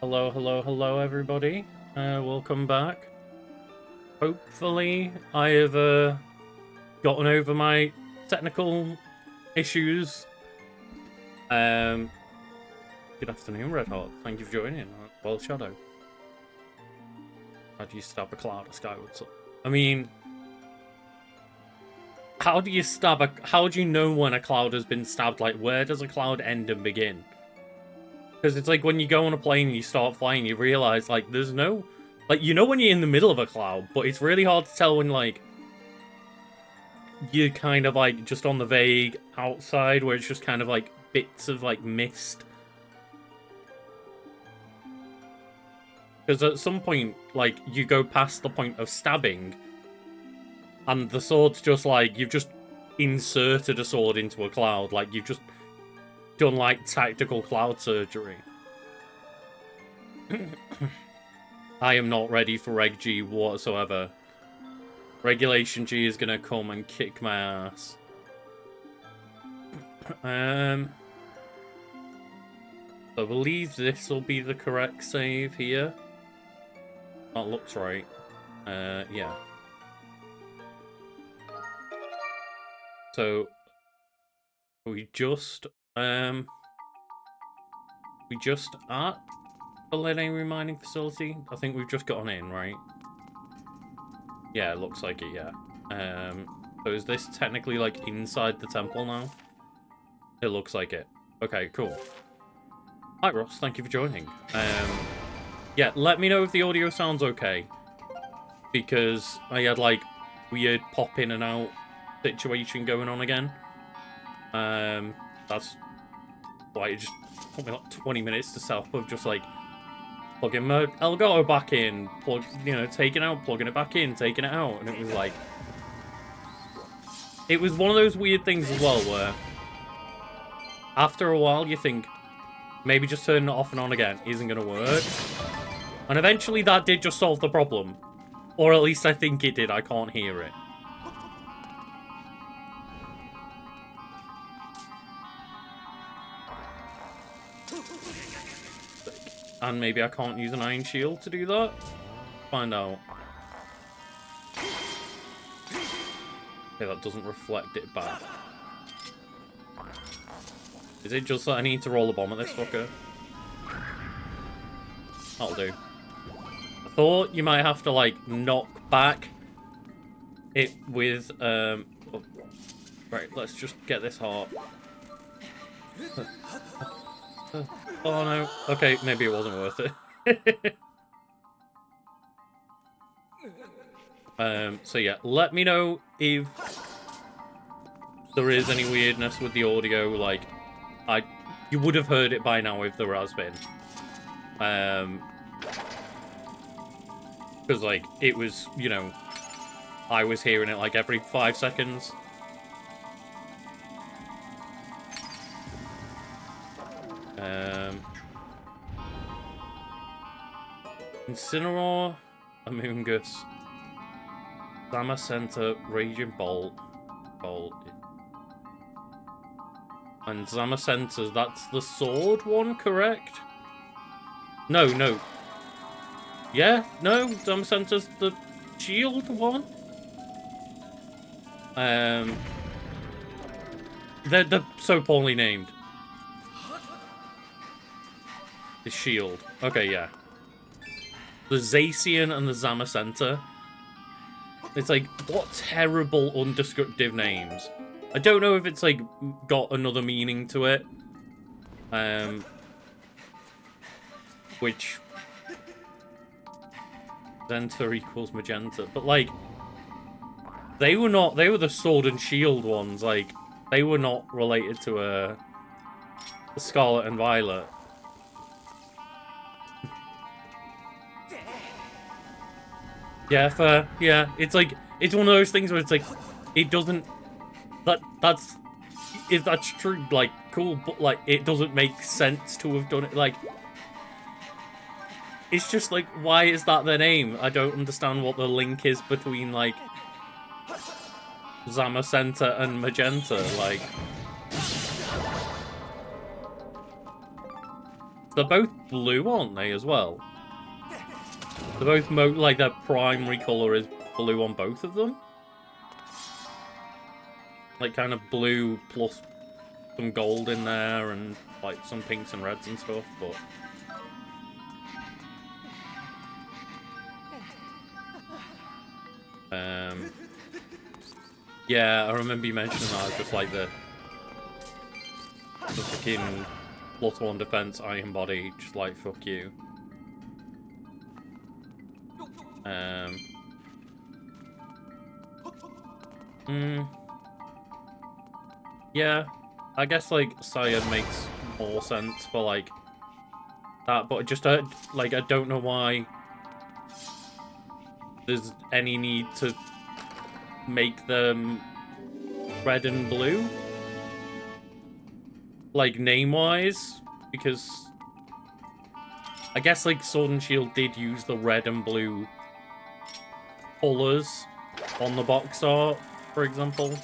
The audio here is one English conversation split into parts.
Hello, hello, hello, everybody. Welcome back. Hopefully, I have gotten over my technical issues. Good afternoon, Red Hot. Thank you for joining. Well, Shadow. How do you stab a cloud of Skyward? I mean, how do you stab a? How do you know when a cloud has been stabbed? Like, where does a cloud end and begin? Because it's like when you go on a plane and you start flying, you realize, like, there's no... Like, you know when you're in the middle of a cloud, but it's really hard to tell when, like, you're kind of, like, just on the vague outside, where it's just kind of, like, bits of, like, mist. Because at some point, like, you go past the point of stabbing, and the sword's just, like, you've just inserted a sword into a cloud. Like, you've just done, like, tactical cloud surgery. I am not ready for Reg G whatsoever. Regulation G is gonna come and kick my ass. I believe this will be the correct save here. That looks right. Yeah. So we just at the Legendary Mining Facility. I think we've just gotten in, right? Yeah, it looks like it, yeah. So is this technically, like, inside the temple now? It looks like it. Okay, cool. Hi, Ross. Thank you for joining. Yeah, let me know if the audio sounds okay. Because I had, like, weird pop in and out situation going on again. That's why it just took me like 20 minutes to set up of just, like, plugging my Elgato back in, taking it out, plugging it back in, taking it out, and it was like... It was one of those weird things as well, where... After a while, you think, maybe just turning it off and on again isn't going to work. And eventually that did just solve the problem. Or at least I think it did, I can't hear it. And maybe I can't use an iron shield to do that? Find out. Okay, that doesn't reflect it back. Is it just that I need to roll a bomb at this fucker? That'll do. I thought you might have to, like, knock back it with, oh, right, let's just get this heart. Oh no. Okay, maybe it wasn't worth it. So yeah, let me know if there is any weirdness with the audio. Like, you would have heard it by now if there has been. Because, like, it was, you know, I was hearing it, like, every 5 seconds. Incineroar, Amoongus, Zama Center, Raging Bolt, and Zama Center, that's the sword one, correct? No. Yeah, no, Zama Center's the shield one. They're so poorly named. The shield. Okay, yeah. The Zacian and the Zamacenta. It's like, what terrible, undescriptive names. I don't know if it's, like, got another meaning to it. Which... Center equals magenta. But, like, they were the sword and shield ones. Like, they were not related to, the Scarlet and Violet. Yeah, fair. Yeah, it's like, it's one of those things where it's like, it doesn't, that's, if that's true, like, cool, but, like, it doesn't make sense to have done it, like, it's just like, why is that their name? I don't understand what the link is between, like, Zamacenta and Magenta, like. They're both blue, aren't they, as well? They're both, like, their primary colour is blue on both of them? Like, kind of blue plus some gold in there and, like, some pinks and reds and stuff, but... Yeah, I remember you mentioning that, just like the freaking +1 defense iron body, just like, fuck you. Yeah, I guess, like, Cyan makes more sense for, like, that, but just, like, I don't know why there's any need to make them red and blue, like, name-wise, because I guess, like, Sword and Shield did use the red and blue colours on the box art, for example.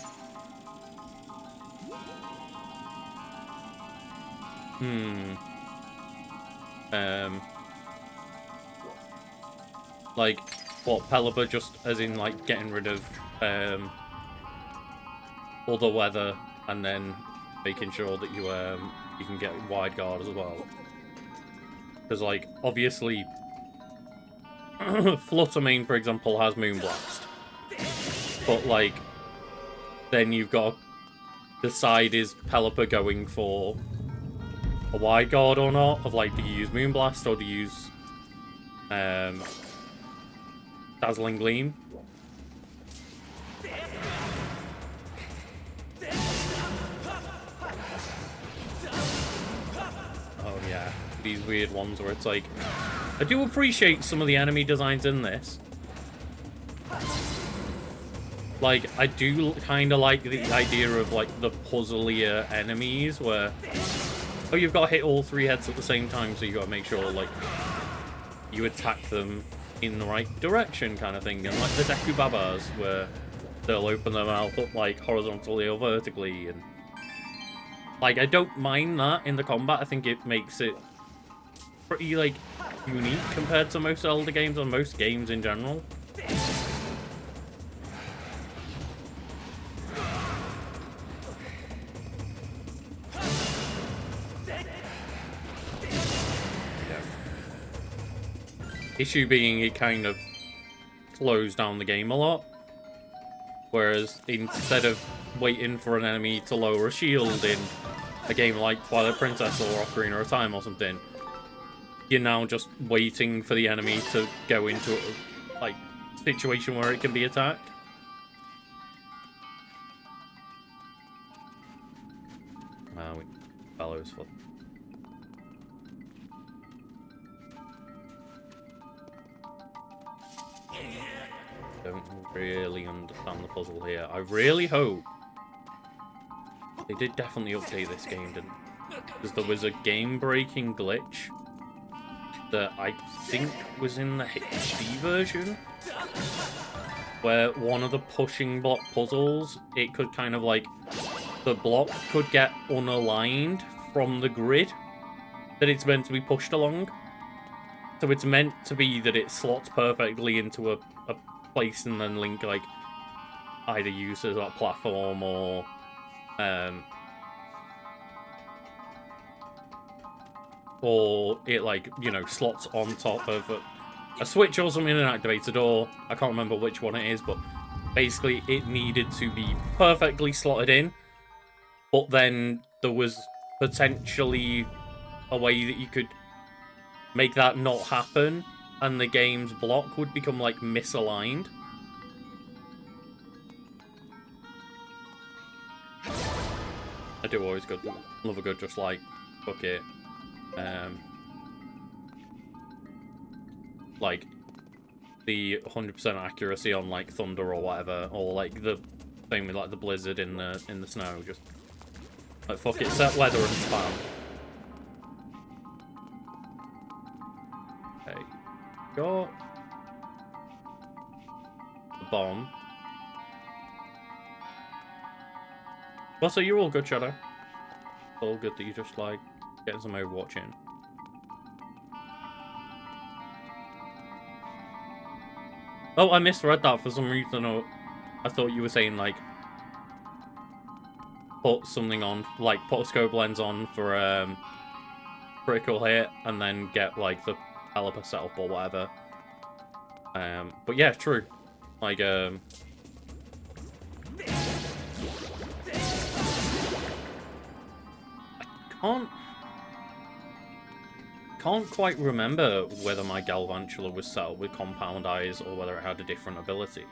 Like, what, Pelipper just, as in, like, getting rid of, all the weather, and then making sure that you can get wide guard as well. Because, like, obviously, Fluttermane, for example, has Moonblast. But, like, then you've got to decide, is Pelipper going for a wide guard or not? Of, like, do you use Moonblast or do you use Dazzling Gleam? Oh yeah, these weird ones where it's like, I do appreciate some of the enemy designs in this. Like, I do kind of like the idea of, like, the puzzlier enemies where, oh, you've got to hit all 3 heads at the same time, so you got to make sure, like, you attack them in the right direction kind of thing. And, like, the Deku Babas, where they'll open their mouth up, like, horizontally or vertically. And, like, I don't mind that in the combat. I think it makes it pretty, like, unique compared to most Zelda games, or most games in general. Issue being, it kind of slows down the game a lot. Whereas, instead of waiting for an enemy to lower a shield in a game like Twilight Princess or Ocarina of Time or something, you're now just waiting for the enemy to go into a, like, situation where it can be attacked. Fellows for... Don't really understand the puzzle here. I really hope they did definitely update this game, didn't they? Because there was a game-breaking glitch that I think was in the HD version, where one of the pushing block puzzles, it could kind of, like, the block could get unaligned from the grid that it's meant to be pushed along. So it's meant to be that it slots perfectly into a place, and then Link, like, either uses that platform or it, like, you know, slots on top of a switch or something and activates a door. I can't remember which one it is, but basically it needed to be perfectly slotted in, but then there was potentially a way that you could make that not happen, and the game's block would become, like, misaligned. I do always love a good just, like, fuck it. Like, the 100% accuracy on, like, thunder or whatever, or, like, the thing with, like, the blizzard in the snow, just, like, fuck it, set weather and spam. Okay. Got the bomb. Well, so you're all good, Shadow. All good that you just, like, getting some Overwatch in. Oh, I misread that for some reason. Oh, I thought you were saying, like, put something on, like, put a scope lens on for, critical hit, and then get, like, the caliper set up or whatever. But yeah, true. Like, can't quite remember whether my Galvantula was set up with compound eyes or whether it had a different ability.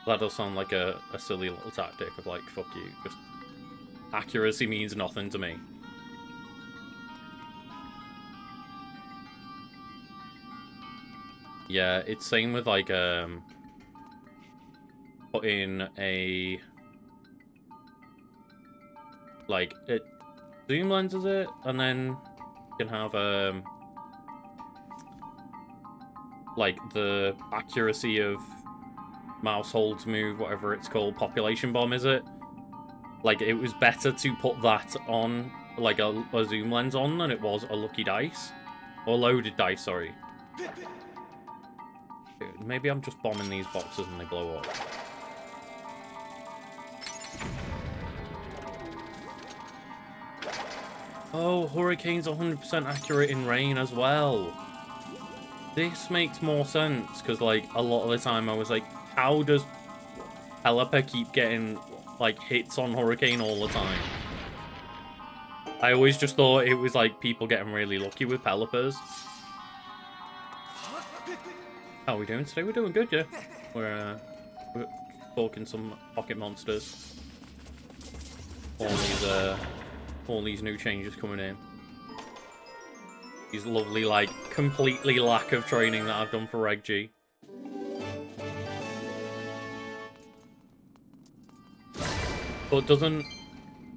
That does sound like a silly little tactic of like, fuck you, just accuracy means nothing to me. Yeah, it's same with like put in a like it zoom lens, is it? And then you can have like the accuracy of mouse hold to move, whatever it's called, population bomb, is it? Like, it was better to put that on, like, a zoom lens on than it was a lucky dice. Or loaded dice, sorry. Dude, maybe I'm just bombing these boxes and they blow up. Oh, Hurricane's 100% accurate in rain as well. This makes more sense, because, like, a lot of the time I was like, how does Pelipper keep getting, like, hits on Hurricane all the time? I always just thought it was, like, people getting really lucky with Pelippers. How are we doing today? We're doing good, yeah. We're talking some pocket monsters. All these new changes coming in. These lovely, like, completely lack of training that I've done for Reg G. But doesn't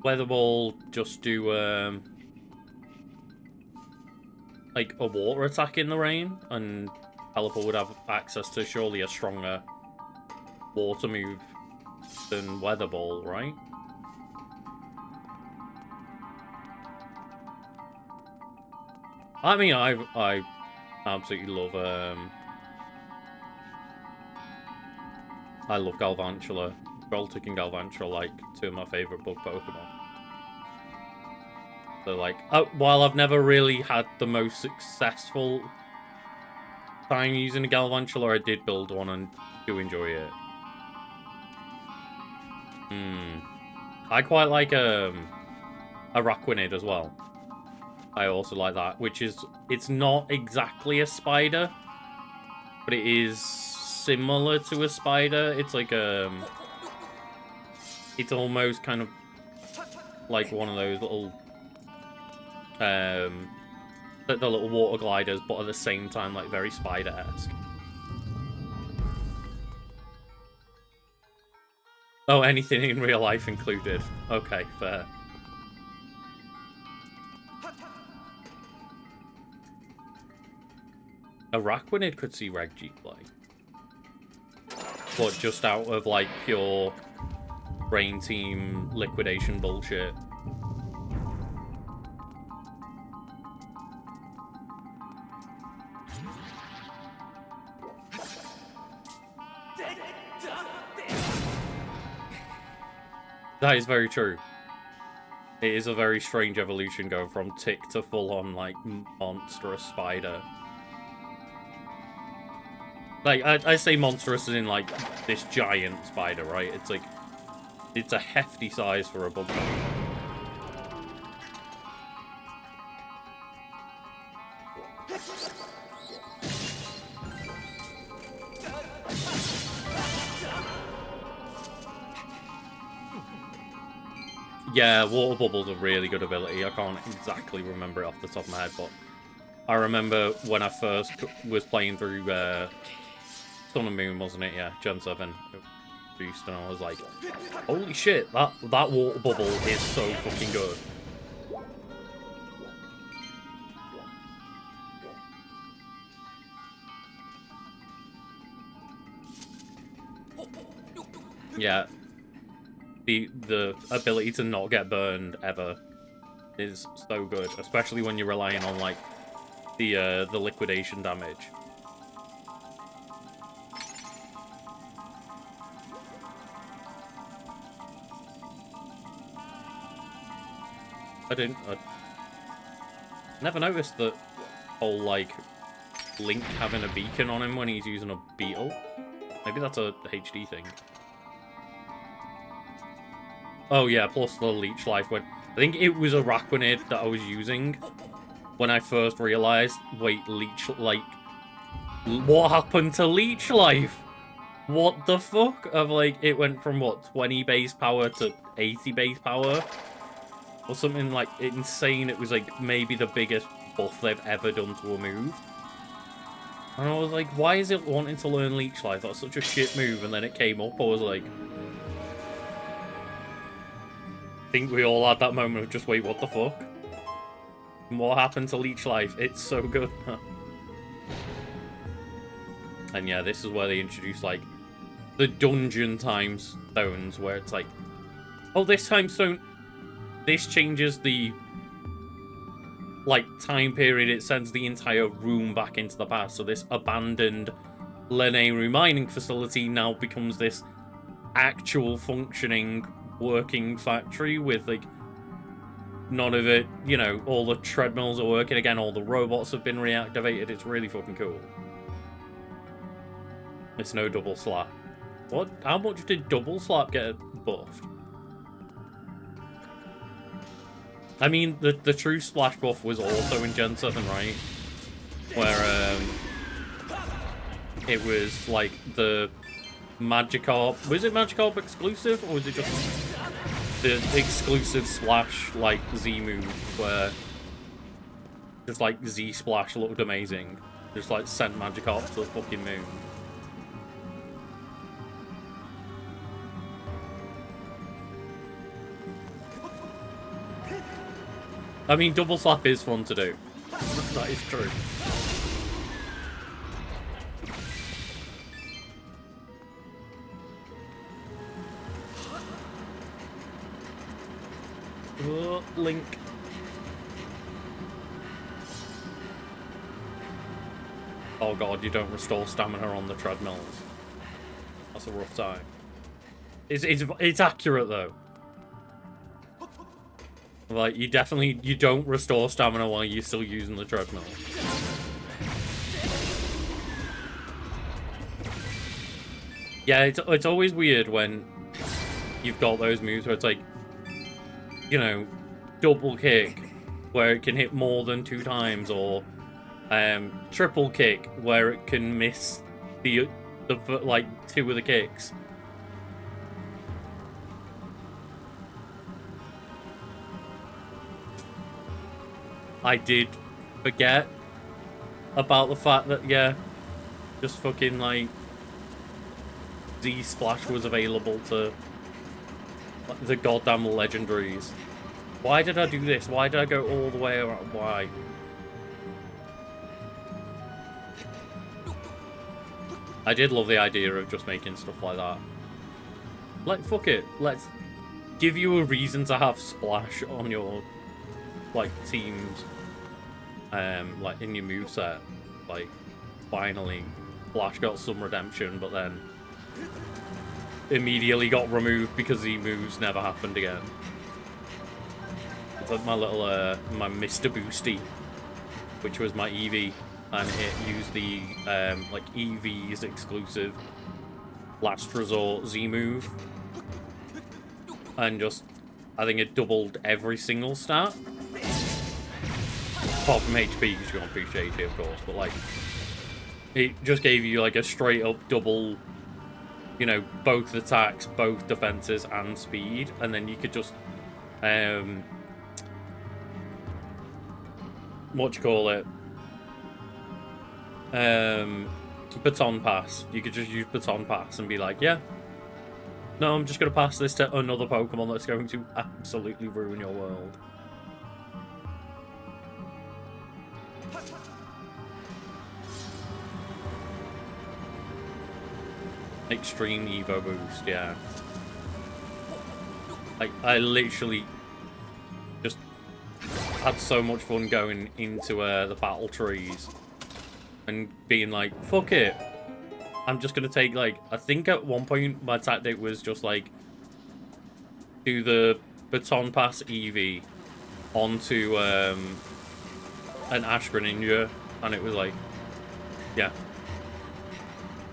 Weatherball just do, like, a water attack in the rain? And Pelipper would have access to surely a stronger water move than Weatherball, right? I mean, I absolutely love, I love Galvantula. Joltik and Galvantula, like, two of my favourite bug Pokemon. So, like, while I've never really had the most successful time using a Galvantula, I did build one and do enjoy it. I quite like, a Araquanid as well. I also like that, which is, it's not exactly a spider, but it is similar to a spider. It's like, it's almost kind of like one of those little, the little water gliders, but at the same time, like, very spider-esque. Oh, anything in real life included. Okay, fair. Araquanid could see Reg G play. But just out of, like, pure Brain Team liquidation bullshit. That is very true. It is a very strange evolution going from tick to full-on, like, monstrous spider. Like, I say monstrous as in, like, this giant spider, right? It's like, it's a hefty size for a bug. Yeah, Water Bubble's a really good ability. I can't exactly remember it off the top of my head, but I remember when I first was playing through Sun and Moon, wasn't it? Yeah, Gen 7 boost, and I was like, holy shit, that Water Bubble is so fucking good. Yeah. The ability to not get burned ever is so good, especially when you're relying on, like, the liquidation damage. I never noticed that whole, like, Link having a beacon on him when he's using a beetle. Maybe that's a HD thing. Oh yeah, plus the leech life. When I think it was a Raquinid that I was using when I first realized, wait, leech, like, what happened to leech life? What the fuck? Of, like, it went from, what, 20 base power to 80 base power? Or something, like, insane. It was, like, maybe the biggest buff they've ever done to a move. And I was like, why is it wanting to learn leech life? That's such a shit move. And then it came up, I was like... I think we all had that moment of just, wait, what the fuck? And what happened to leech life? It's so good. And yeah, this is where they introduce, like, the dungeon Timestones, where it's like, oh, this Timestone, this changes the, like, time period. It sends the entire room back into the past. So this abandoned Lanayru mining facility now becomes this actual functioning, working factory with, like, none of it, you know, all the treadmills are working again, all the robots have been reactivated. It's really fucking cool. It's no double slap. What? How much did double slap get buffed? I mean, the true splash buff was also in Gen 7, right? Where, it was, like, the Magikarp... Was it Magikarp exclusive, or was it just the exclusive Splash, like, Z move, where just, like, Z Splash looked amazing? Just, like, sent Magikarp to the fucking moon. I mean, double slap is fun to do. That is true. Link. Oh god, you don't restore stamina on the treadmills. That's a rough time. It's accurate though. Like, you don't restore stamina while you're still using the treadmill. Yeah, it's always weird when you've got those moves where it's like, you know, double kick, where it can hit more than 2 times, or triple kick, where it can miss the like 2 of the kicks. I did forget about the fact that, yeah, just fucking, like, Z-Splash was available to the goddamn legendaries. Why did I do this? Why did I go all the way around? Why? I did love the idea of just making stuff like that. Like, fuck it. Let's give you a reason to have Splash on your, like, teams. Like, in your moveset. Like, finally, Splash got some redemption, but then immediately got removed because the moves never happened again. It's like my little, my Mr. Boosty, which was my Eevee, and it used the, like, Eevee's exclusive Last Resort Z move, and just, I think it doubled every single stat. Apart from HP, because you can't push HP, of course, but, like, it just gave you, like, a straight-up double, you know, both attacks, both defenses, and speed, and then you could just, baton pass. You could just use baton pass and be like, yeah, no, I'm just going to pass this to another Pokemon that's going to absolutely ruin your world. Extreme Evo boost, yeah. Like, I literally just had so much fun going into the battle trees and being like, fuck it. I'm just gonna take, like, I think at one point my tactic was just like do the baton pass Eevee onto an Ash Greninja, and it was like, yeah.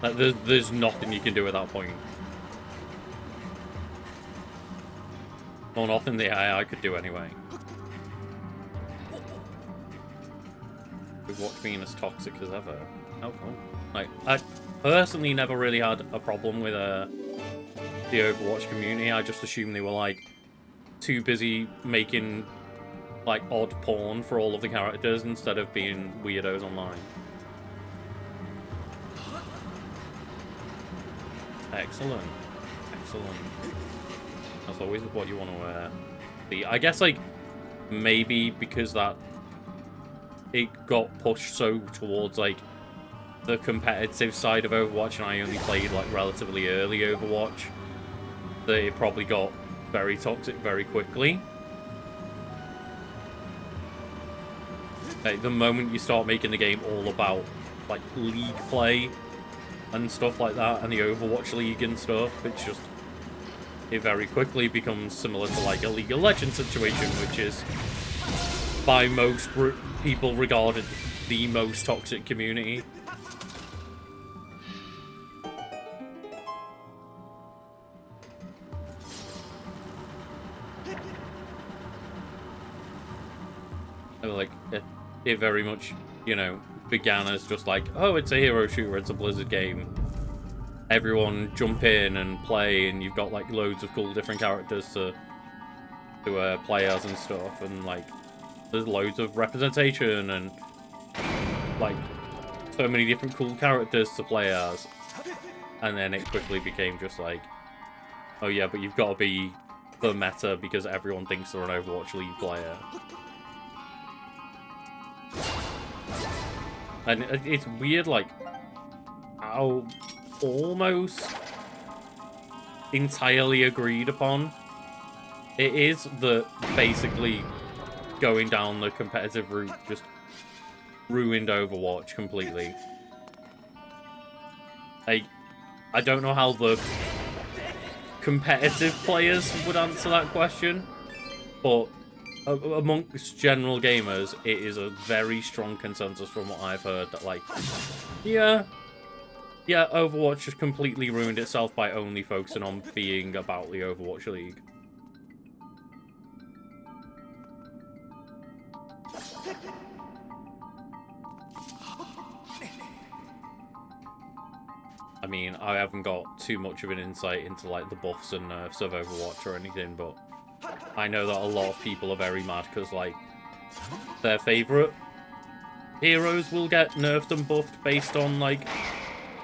Like, there's nothing you can do at that point. Well, nothing the AI could do anyway. Overwatch being as toxic as ever. Oh, cool. Like, I personally never really had a problem with the Overwatch community. I just assumed they were, like, too busy making, like, odd porn for all of the characters instead of being weirdos online. Excellent. Excellent. That's always what you want to see. I guess, like, maybe because that it got pushed so towards, like, the competitive side of Overwatch, and I only played, like, relatively early Overwatch, that it probably got very toxic very quickly. Like, the moment you start making the game all about, like, league play and stuff like that, and the Overwatch League and stuff, it's just, it very quickly becomes similar to, like, a League of Legends situation, which is, by most people, regarded the most toxic community. Like, it very much, you know, began as just like, oh, it's a hero shooter, it's a Blizzard game. Everyone jump in and play, and you've got, like, loads of cool different characters to play as and stuff, and, like, there's loads of representation and, like, so many different cool characters to play as. And then it quickly became just like, oh yeah, but you've got to be the meta because everyone thinks they're an Overwatch League player. And it's weird, like, how almost entirely agreed upon it is that basically going down the competitive route just ruined Overwatch completely. I don't know how the competitive players would answer that question, but amongst general gamers, it is a very strong consensus from what I've heard that, like, yeah, Overwatch just completely ruined itself by only focusing on being about the Overwatch League. I mean, I haven't got too much of an insight into, like, the buffs and nerfs of Overwatch or anything, but I know that a lot of people are very mad because, like, their favourite heroes will get nerfed and buffed based on, like,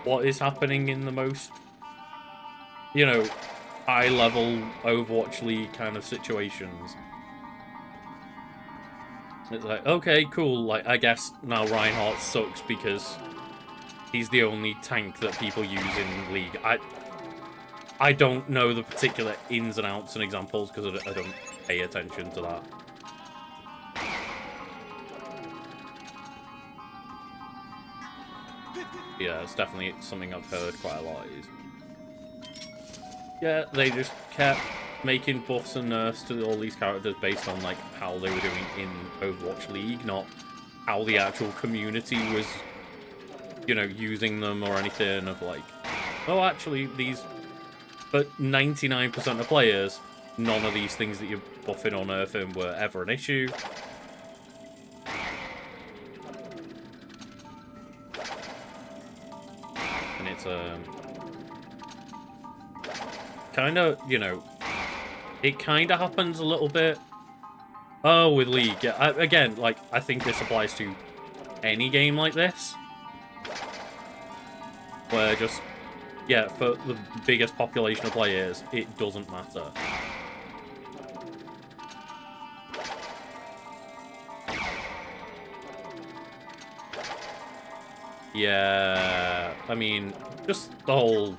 what is happening in the most, you know, high-level Overwatch League kind of situations. It's like, okay, cool, like, I guess now Reinhardt sucks because he's the only tank that people use in League. I don't know the particular ins and outs and examples because I don't pay attention to that. Yeah, it's definitely something I've heard quite a lot. Yeah, they just kept making buffs and nerfs to all these characters based on, like, how they were doing in Overwatch League, not how the actual community was, you know, using them or anything of, like, oh, actually, these... But 99% of players, none of these things that you're buffing or nerfing were ever an issue. And it's, kind of, you know, it kind of happens a little bit. Oh, with League. Yeah, again, like, I think this applies to any game like this. Where just, yeah, for the biggest population of players, it doesn't matter. Yeah, I mean, just the whole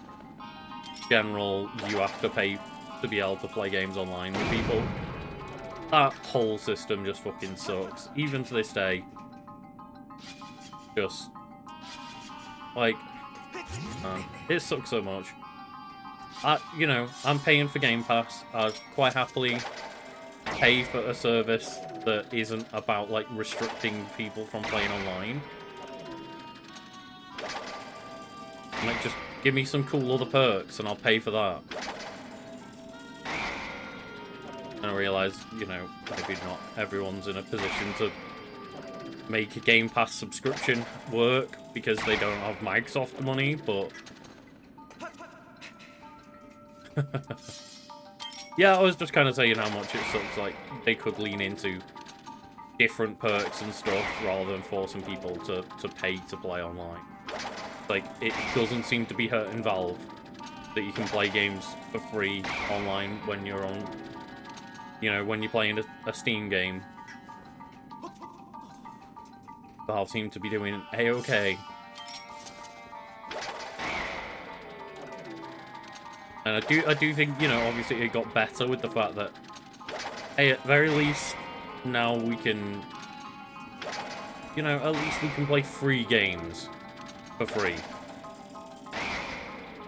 general, you have to pay to be able to play games online with people. That whole system just fucking sucks. Even to this day. Just, like... it sucks so much. You know, I'm paying for Game Pass. I'd quite happily pay for a service that isn't about, like, restricting people from playing online. Like, just give me some cool other perks and I'll pay for that. And I realise, you know, maybe not everyone's in a position to make a Game Pass subscription work because they don't have Microsoft money, but... Yeah, I was just kind of saying how much it sucks, like, they could lean into different perks and stuff rather than forcing people to pay to play online. Like, it doesn't seem to be hurting Valve that you can play games for free online when you're on, you know, when you're playing a Steam game. Valve seem to be doing A-okay. And I do think, you know, obviously it got better with the fact that, hey, at very least, now we can, you know, at least we can play free games for free.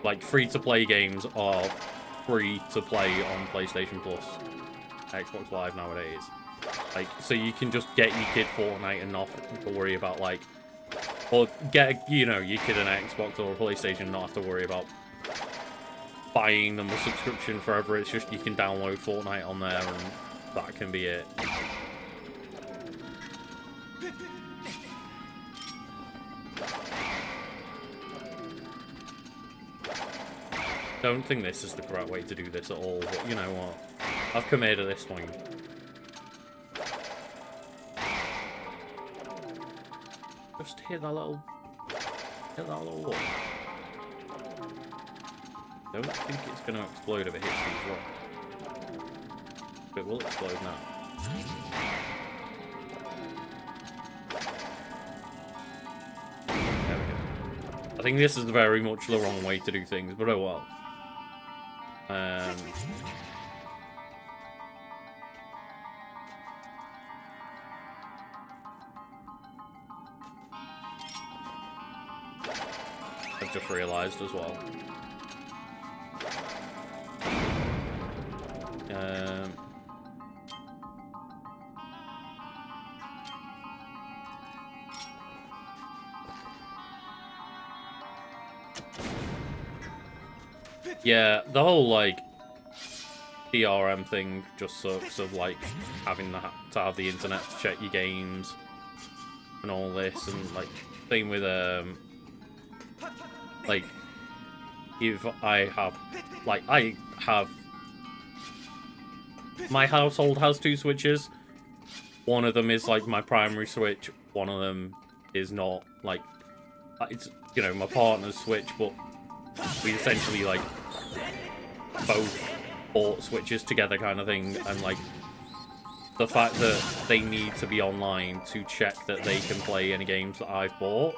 Like, free-to-play games are free to play on PlayStation Plus, Xbox Live nowadays. Like, so you can just get your kid Fortnite and not have to worry about, like, or get, you know, your kid an Xbox or a PlayStation and not have to worry about buying them a subscription forever. It's just you can download Fortnite on there and that can be it. Don't think this is the correct way to do this at all, but you know what? I've come here to this point. Just hit that little wall. Don't think it's going to explode if it hits these rocks. But it will explode now. There we go. I think this is very much the wrong way to do things, but oh well. I've just realised as well. Yeah, the whole, like, DRM thing just sucks of, like, having to have the internet to check your games and all this, and, like, same with, like, if I have, my household has 2 switches. One of them is, like, my primary switch. One of them is not, like, it's, you know, my partner's switch, but we essentially, like, both bought switches together kind of thing, and, like, the fact that they need to be online to check that they can play any games that I've bought,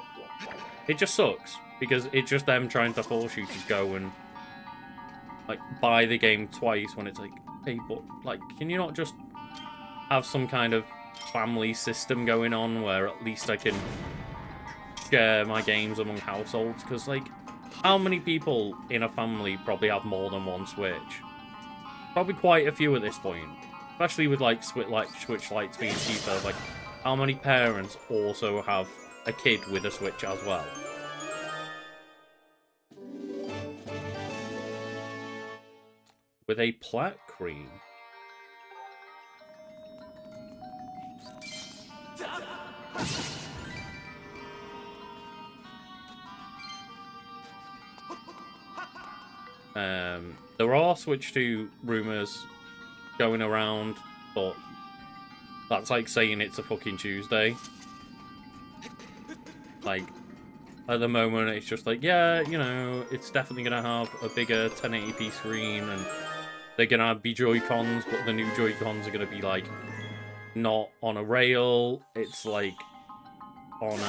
it just sucks, because it's just them trying to force you to go and, like, buy the game twice when it's like, hey, but, like, can you not just have some kind of family system going on where at least I can share my games among households? Because, like, how many people in a family probably have more than one Switch? Probably quite a few at this point. Especially with, like, Switch Lites being cheaper. Like, how many parents also have a kid with a Switch as well? With a plat cream. There are Switch 2 rumours going around, but that's like saying it's a fucking Tuesday. Like, at the moment, it's just like, yeah, you know, it's definitely going to have a bigger 1080p screen, and they're going to be Joy-Cons, but the new Joy-Cons are going to be, like, not on a rail. It's, like, on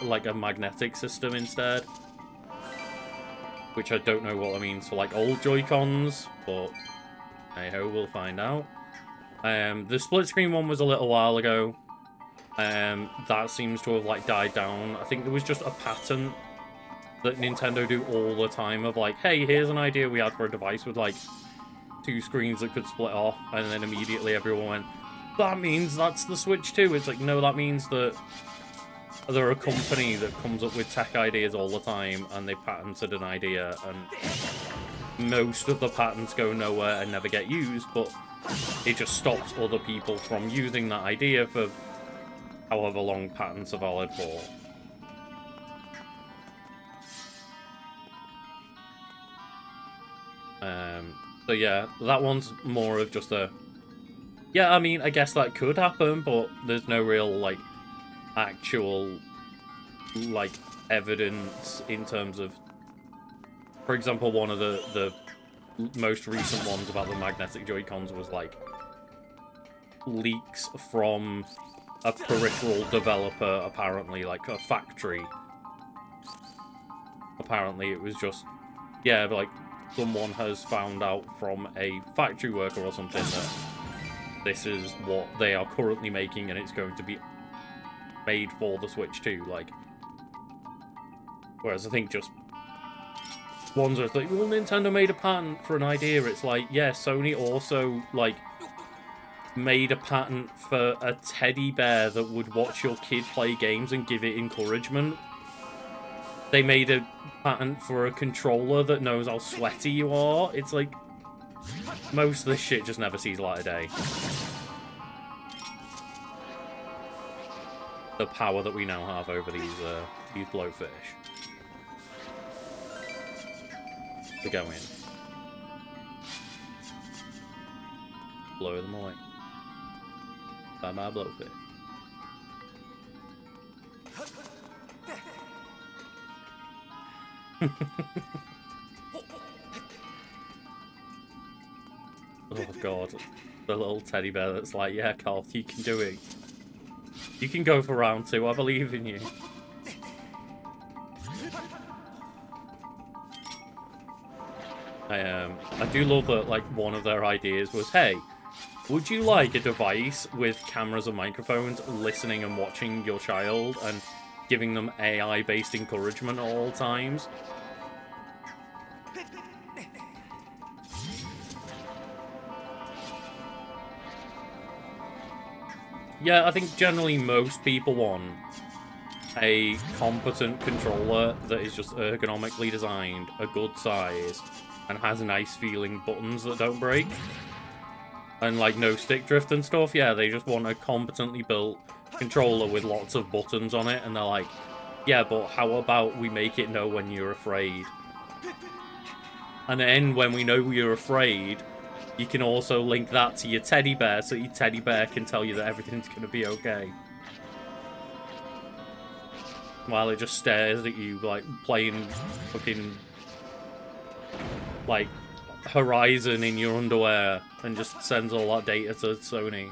like a magnetic system instead. Which I don't know what that means for, like, old Joy-Cons, but hey-ho, we'll find out. The split-screen one was a little while ago. That seems to have, like, died down. I think there was just a pattern that Nintendo do all the time of, like, hey, here's an idea we had for a device with, like, two screens that could split off, and then immediately everyone went, that means that's the Switch 2. It's like, no, that means that they're a company that comes up with tech ideas all the time, and they patented an idea, and most of the patents go nowhere and never get used, but it just stops other people from using that idea for however long patents are valid for. So yeah, that one's more of just a... Yeah, I mean, I guess that could happen, but there's no real, like, actual, like, evidence in terms of... For example, one of the most recent ones about the magnetic Joy-Cons was, like, leaks from a peripheral developer, apparently, like a factory. Apparently it was just... Yeah, like... Someone has found out from a factory worker or something that this is what they are currently making and it's going to be made for the Switch 2, like... Whereas I think just... Ones are like, well, Nintendo made a patent for an idea. It's like, yeah, Sony also, like, made a patent for a teddy bear that would watch your kid play games and give it encouragement. They made a patent for a controller that knows how sweaty you are. It's like, most of this shit just never sees light of day. The power that we now have over these blowfish. To go in. Blow them away. By my blowfish. Oh god, the little teddy bear that's like, yeah, Carl, you can do it. You can go for round 2, I believe in you. I do love that, like, one of their ideas was, hey, would you like a device with cameras and microphones listening and watching your child and giving them AI-based encouragement at all times? Yeah, I think generally most people want a competent controller that is just ergonomically designed, a good size, and has nice feeling buttons that don't break. And, like, no stick drift and stuff. Yeah, they just want a competently built controller with lots of buttons on it, and they're like, yeah, but how about we make it know when you're afraid? And then, when we know you're afraid, you can also link that to your teddy bear, so your teddy bear can tell you that everything's gonna be okay. While it just stares at you, like, playing fucking, like, Horizon in your underwear, and just sends all that data to Sony.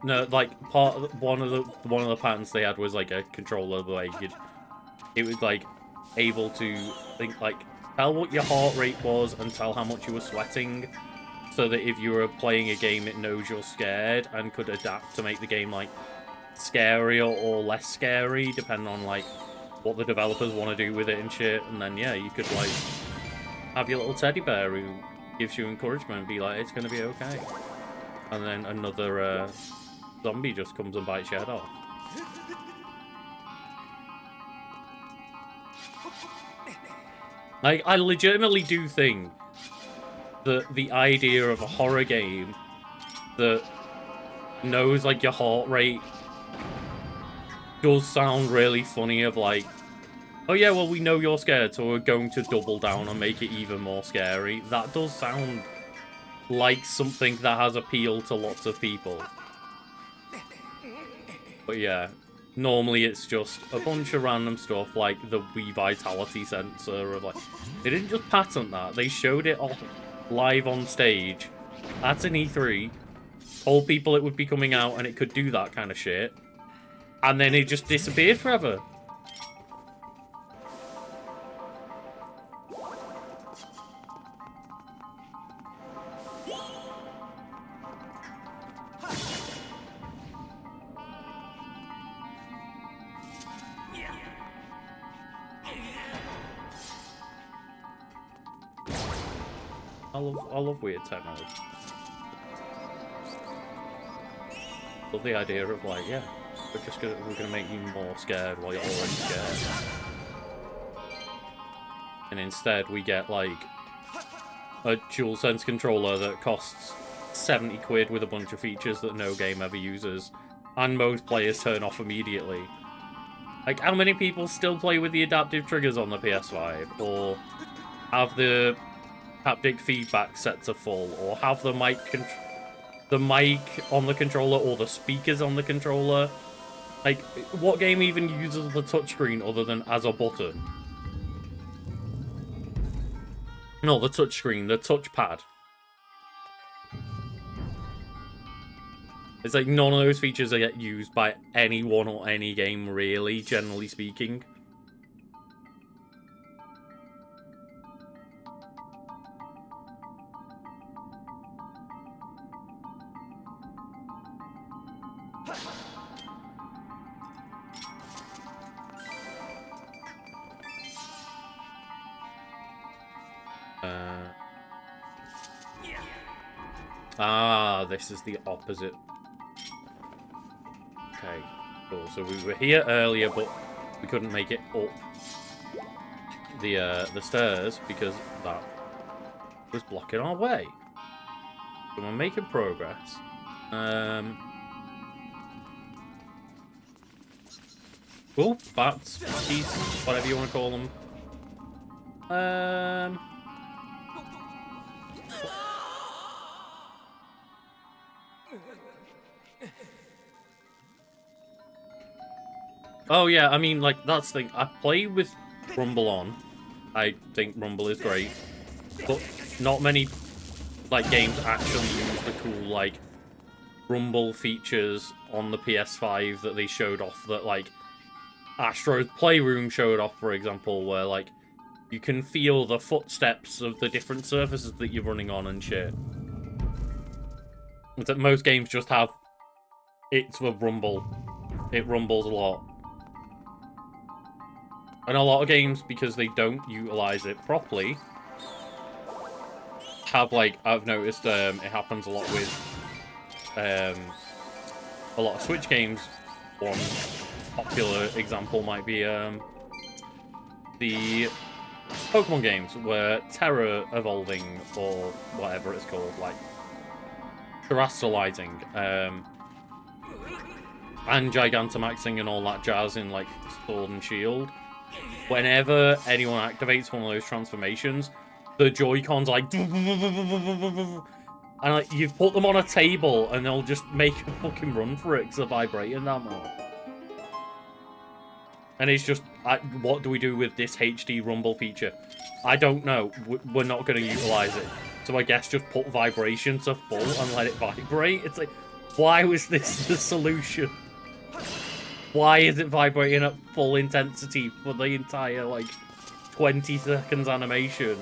No, like, one of the patents they had was, like, a controller where you could, it was, like, able to think, like, tell what your heart rate was and tell how much you were sweating, so that if you were playing a game, it knows you're scared and could adapt to make the game, like, scarier or less scary, depending on, like, what the developers want to do with it and shit. And then, yeah, you could, like, have your little teddy bear who gives you encouragement and be like, it's gonna be okay. And then another zombie just comes and bites your head off. Like, I legitimately do think that the idea of a horror game that knows, like, your heart rate does sound really funny, of like, oh yeah, well, we know you're scared, so we're going to double down and make it even more scary. That does sound like something that has appeal to lots of people. But yeah, normally it's just a bunch of random stuff like the Wii Vitality sensor of, like, they didn't just patent that, they showed it off live on stage at an E3, told people it would be coming out and it could do that kind of shit, and then it just disappeared forever. I love weird technology. Love the idea of like, yeah, we're gonna make you more scared while you're already scared. And instead we get like a DualSense controller that costs 70 quid with a bunch of features that no game ever uses, and most players turn off immediately. Like, how many people still play with the adaptive triggers on the PS5, or have the haptic feedback set to full, or have the mic on the controller, or the speakers on the controller? Like, what game even uses the touchscreen other than as a button? No, the touchscreen, the touchpad. It's like none of those features get used by anyone or any game, really, generally speaking. This is the opposite. Okay, cool. So we were here earlier, but we couldn't make it up the stairs because that was blocking our way. So we're making progress. Cool, bats, keys, whatever you want to call them. Oh yeah, I mean, like, that's the thing. I play with Rumble on. I think Rumble is great. But not many, like, games actually use the cool, like, Rumble features on the PS5 that they showed off, that, like, Astro's Playroom showed off, for example, where, like, you can feel the footsteps of the different surfaces that you're running on and shit. It's that most games just have, it's the rumble. It rumbles a lot. And a lot of games, because they don't utilize it properly, have, like, I've noticed it happens a lot with a lot of Switch games. One popular example might be the Pokemon games, where Terra Evolving, or whatever it's called, like, terrestrializing, and Gigantamaxing and all that jazz in, like, Sword and Shield. Whenever anyone activates one of those transformations, the Joy-Cons, like, and, like, you've put them on a table, and they'll just make a fucking run for it because they're vibrating that much. And it's just, what do we do with this HD Rumble feature? I don't know. We're not going to utilize it. So I guess just put vibration to full and let it vibrate. It's like, why was this the solution? Why is it vibrating at full intensity for the entire, like, 20 seconds animation?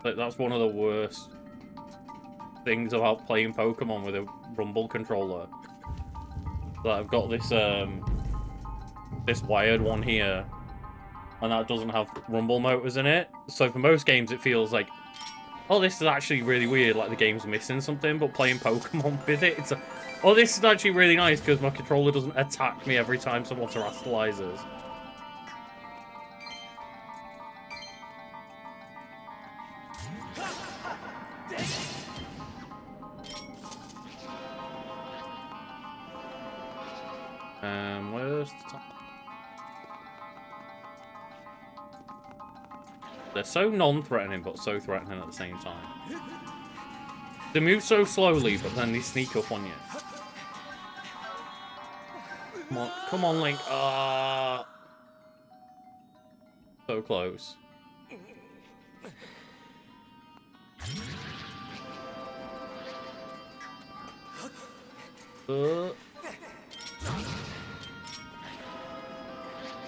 Like, that's one of the worst things about playing Pokemon with a Rumble controller. That I've got this this wired one here, and that doesn't have Rumble motors in it. So for most games, it feels like, oh, this is actually really weird, like the game's missing something. But playing Pokemon with it, it's a, oh, this is actually really nice because my controller doesn't attack me every time someone terrestrializes. Where's the top? They're so non-threatening, but so threatening at the same time. They move so slowly, but then they sneak up on you. Come on, Link. Ah, so close.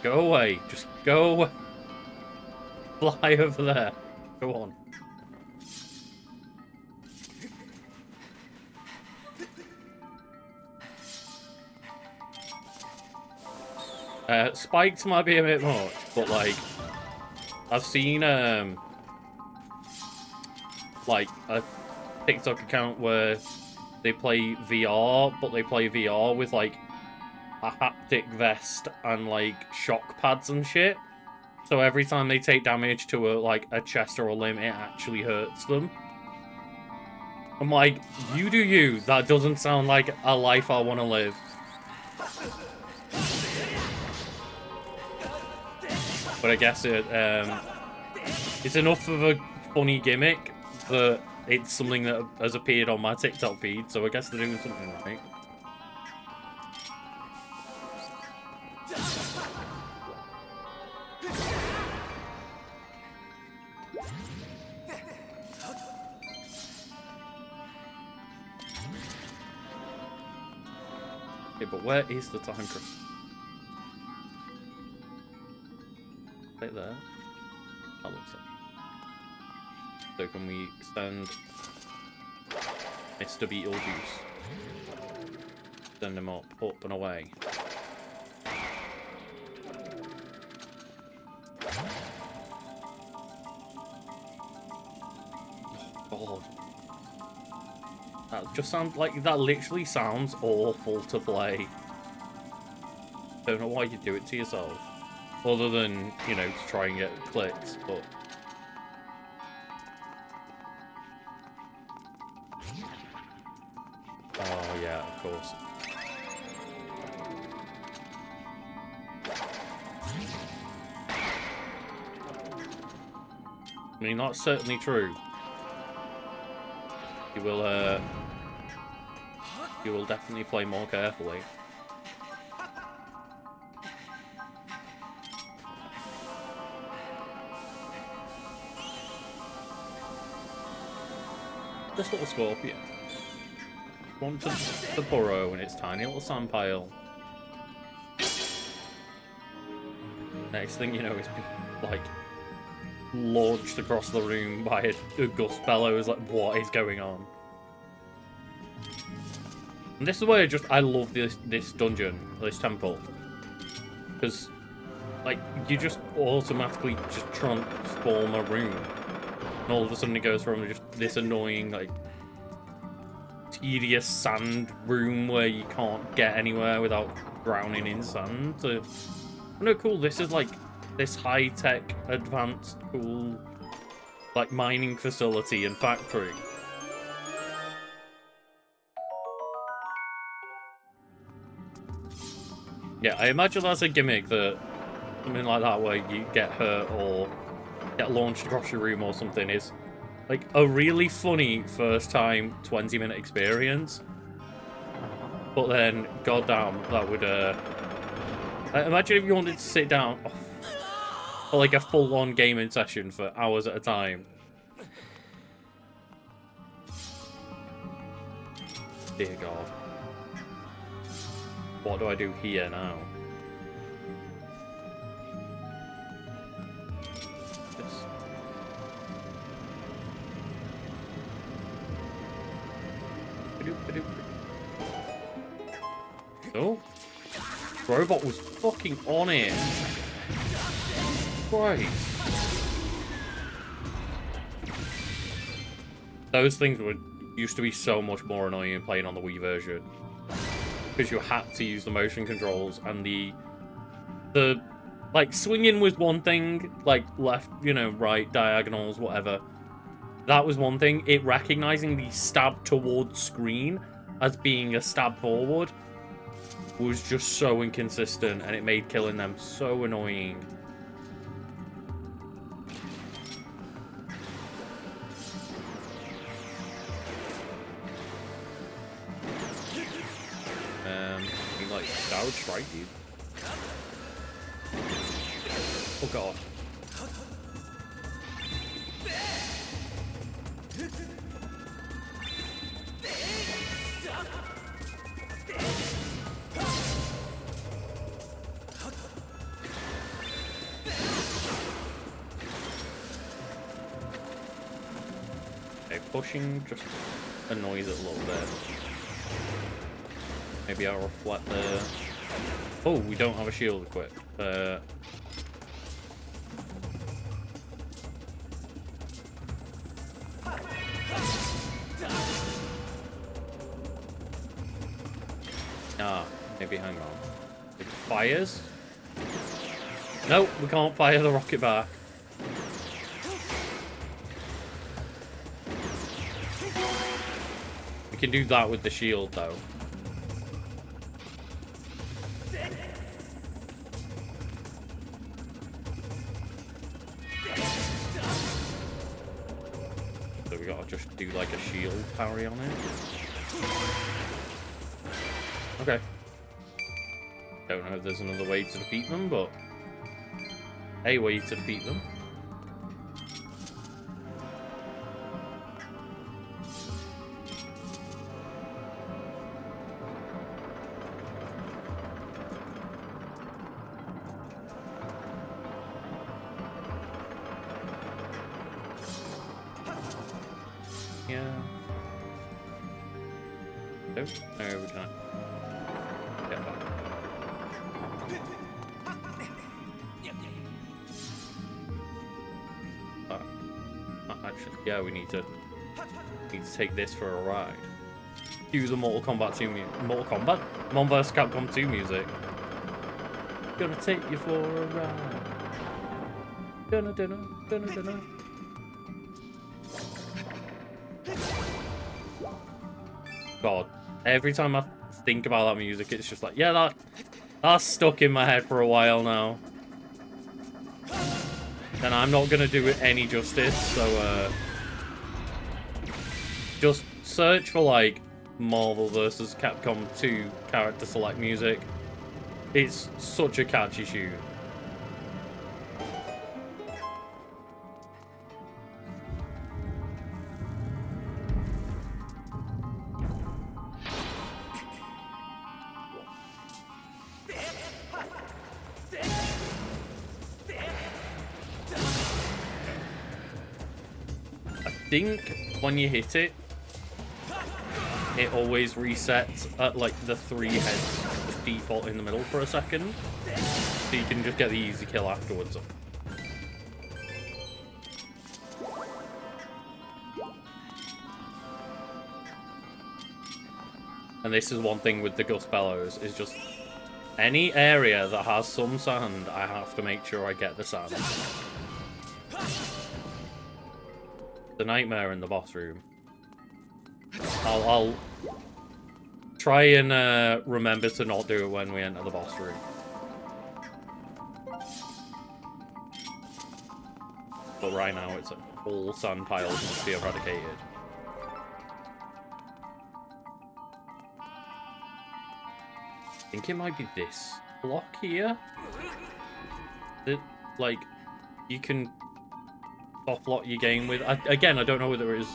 Go away. Just go away. Fly over there. Go on. Spikes might be a bit much, but like I've seen like a TikTok account where they play VR, but they play VR with like a haptic vest and like shock pads and shit. So every time they take damage to a chest or a limb, it actually hurts them. I'm like, you do you. That doesn't sound like a life I want to live. But I guess it's enough of a funny gimmick that it's something that has appeared on my TikTok feed, so I guess they're doing something right. Okay, but where is the time crystal? Right there. That looks it. So can we extend Mr. Beetlejuice? Send him up and away. Oh, God. That just sounds like, that literally sounds awful to play. Don't know why you do it to yourself. Other than, you know, to try and get clicks, but... Oh, yeah, of course. I mean, that's certainly true. You will definitely play more carefully. This little scorpion. Want to burrow in its tiny little sand pile. Next thing you know, it's been, like, launched across the room by a gust bellows. Like, what is going on? And this is where I love this dungeon, this temple, because like you just automatically just transform a room, and all of a sudden it goes from just this annoying like tedious sand room where you can't get anywhere without drowning in sand to, no, cool, this is like this high-tech advanced cool like mining facility and factory. Yeah, I imagine that's a gimmick, that something like that where you get hurt or get launched across your room or something is like a really funny first time 20-minute experience. But then, goddamn, that would imagine if you wanted to sit down for like a full-on gaming session for hours at a time. Dear God. What do I do here now? Oh, robot was fucking on it. Christ. Those things used to be so much more annoying playing on the Wii version, because you had to use the motion controls, and the like swinging was one thing, like left, you know, right, diagonals, whatever. That was one thing. It recognizing the stab towards screen as being a stab forward was just so inconsistent, and it made killing them so annoying. Like Skyward strike, dude. Oh God. Okay, pushing just annoys it a little bit. Maybe I'll reflect the Oh, we don't have a shield equipped. Maybe hang on. It fires? No, we can't fire the rocket back. We can do that with the shield, though. So we gotta just do like a shield parry on it. Okay. Don't know if there's another way to defeat them, but a way to defeat them. Yeah. No, we can't. Get back. Actually, yeah, we need to take this for a ride. Cue the Mortal Kombat 2 Mortal Kombat? Mon vs. Capcom 2 music. Gonna take you for a ride. Dunna dunna, dunna dunna. God, every time I think about that music, it's just like, yeah, that's stuck in my head for a while now. And I'm not gonna do it any justice, so just search for like Marvel vs. Capcom 2 character select music. It's such a catchy tune. I think when you hit it, it always resets at like the 3 heads just default in the middle for a second, so you can just get the easy kill afterwards. And this is one thing with the Gust Bellows, is just any area that has some sand, I have to make sure I get the sand. The nightmare in the boss room. I'll try and remember to not do it when we enter the boss room. But right now it's all sand piles must be eradicated. I think it might be this block here. That, like, you can soft lock your game with. Again, I don't know whether it is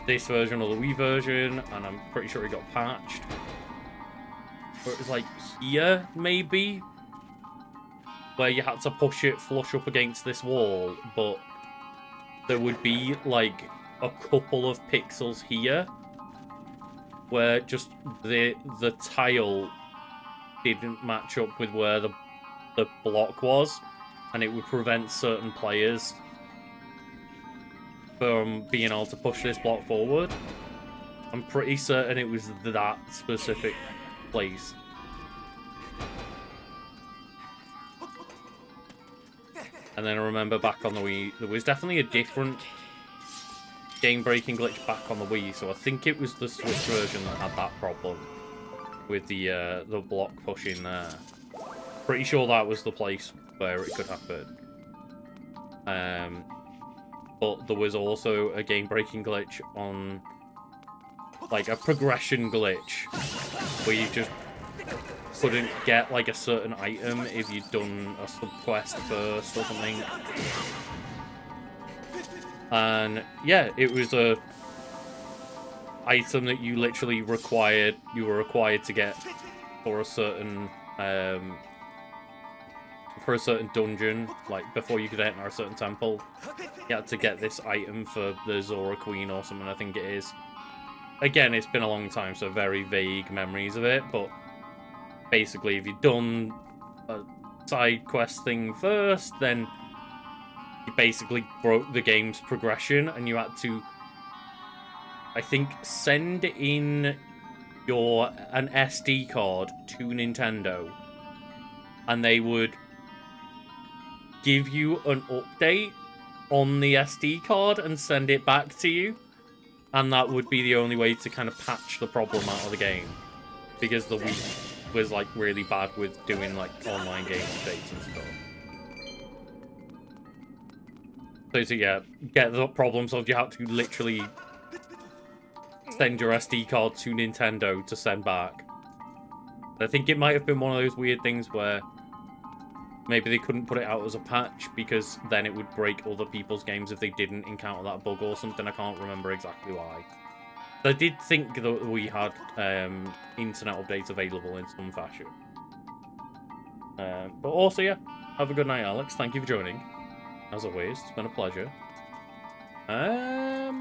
this version or the Wii version, and I'm pretty sure it got patched. But it was like here, maybe, where you had to push it flush up against this wall, but there would be like a couple of pixels here where just the tile didn't match up with where the block was, and it would prevent certain players from being able to push this block forward. I'm pretty certain it was that specific place. And then I remember back on the Wii, there was definitely a different game-breaking glitch back on the Wii, so I think it was the Switch version that had that problem with the block pushing there. Pretty sure that was the place where it could happen. But there was also a game-breaking glitch on, like, a progression glitch, where you just couldn't get, like, a certain item if you'd done a sub-quest first or something. And, yeah, it was a item that you literally were required to get for a certain, dungeon, like, before you could enter a certain temple. You had to get this item for the Zora Queen or something, I think it is. Again, it's been a long time, so very vague memories of it, but basically, if you've done a side quest thing first, then you basically broke the game's progression, and you had to, I think, send in an SD card to Nintendo, and they would give you an update on the SD card and send it back to you, and that would be the only way to kind of patch the problem out of the game, because the Wii was like really bad with doing like online game updates and stuff. So yeah, get the problem solved, you have to literally send your SD card to Nintendo to send back. I think it might have been one of those weird things where maybe they couldn't put it out as a patch because then it would break other people's games if they didn't encounter that bug or something. I can't remember exactly why. So I did think that we had internet updates available in some fashion. But also, yeah, have a good night, Alex. Thank you for joining. As always, it's been a pleasure. I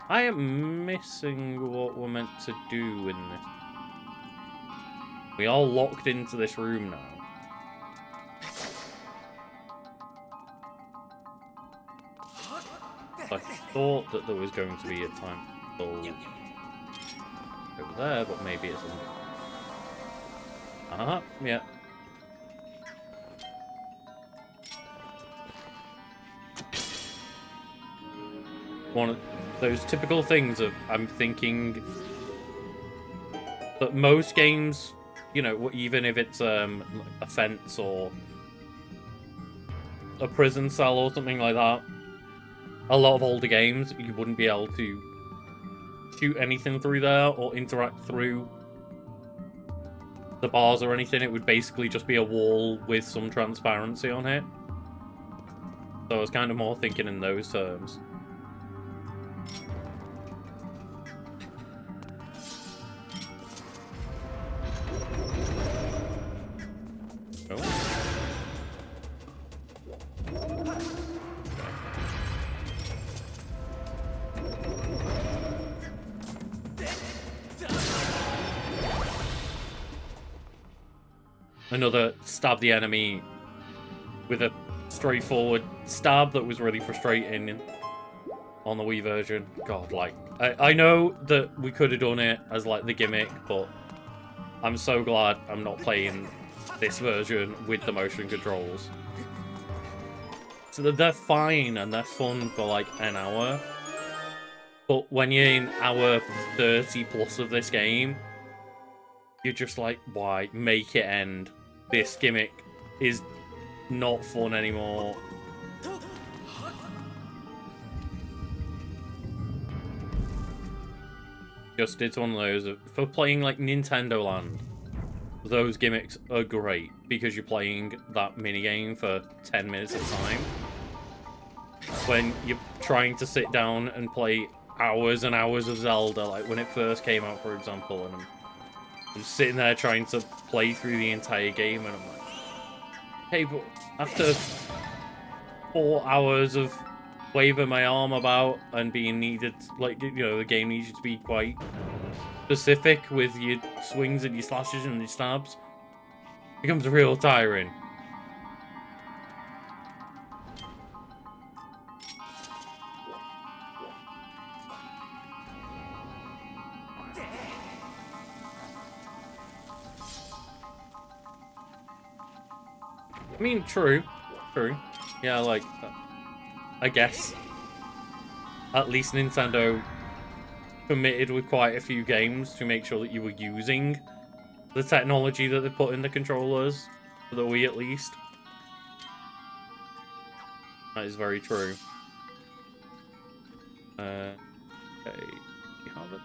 am missing what we're meant to do in this. We are locked into this room now. I thought that there was going to be a time over there, but maybe it's not. Yeah. One of those typical things of, I'm thinking that most games, you know, even if it's a fence or a prison cell or something like that, a lot of older games, you wouldn't be able to shoot anything through there or interact through the bars or anything. It would basically just be a wall with some transparency on it. So I was kind of more thinking in those terms. Another stab the enemy with a straightforward stab that was really frustrating on the Wii version. God, like, I know that we could have done it as, like, the gimmick, but I'm so glad I'm not playing this version with the motion controls. So they're fine and they're fun for, like, an hour. But when you're in hour 30 plus of this game, you're just like, why? Make it end. This gimmick is not fun anymore. Just it's one of those, for playing like Nintendo Land, those gimmicks are great because you're playing that minigame for 10 minutes at a time. When you're trying to sit down and play hours and hours of Zelda, like when it first came out, for example, and I'm sitting there trying to play through the entire game, and I'm like, hey, but after 4 hours of waving my arm about and being needed, like, you know, the game needs you to be quite specific with your swings and your slashes and your stabs, it becomes real tiring. I mean, true. Yeah, like, I guess at least Nintendo committed with quite a few games to make sure that you were using the technology that they put in the controllers, for the Wii at least. That is very true. Okay, we have it.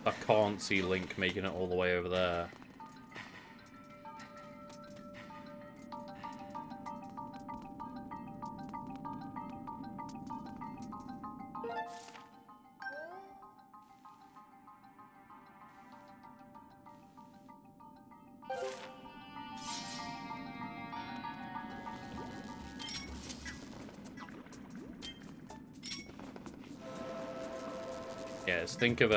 I can't see Link making it all the way over there. Yes, think of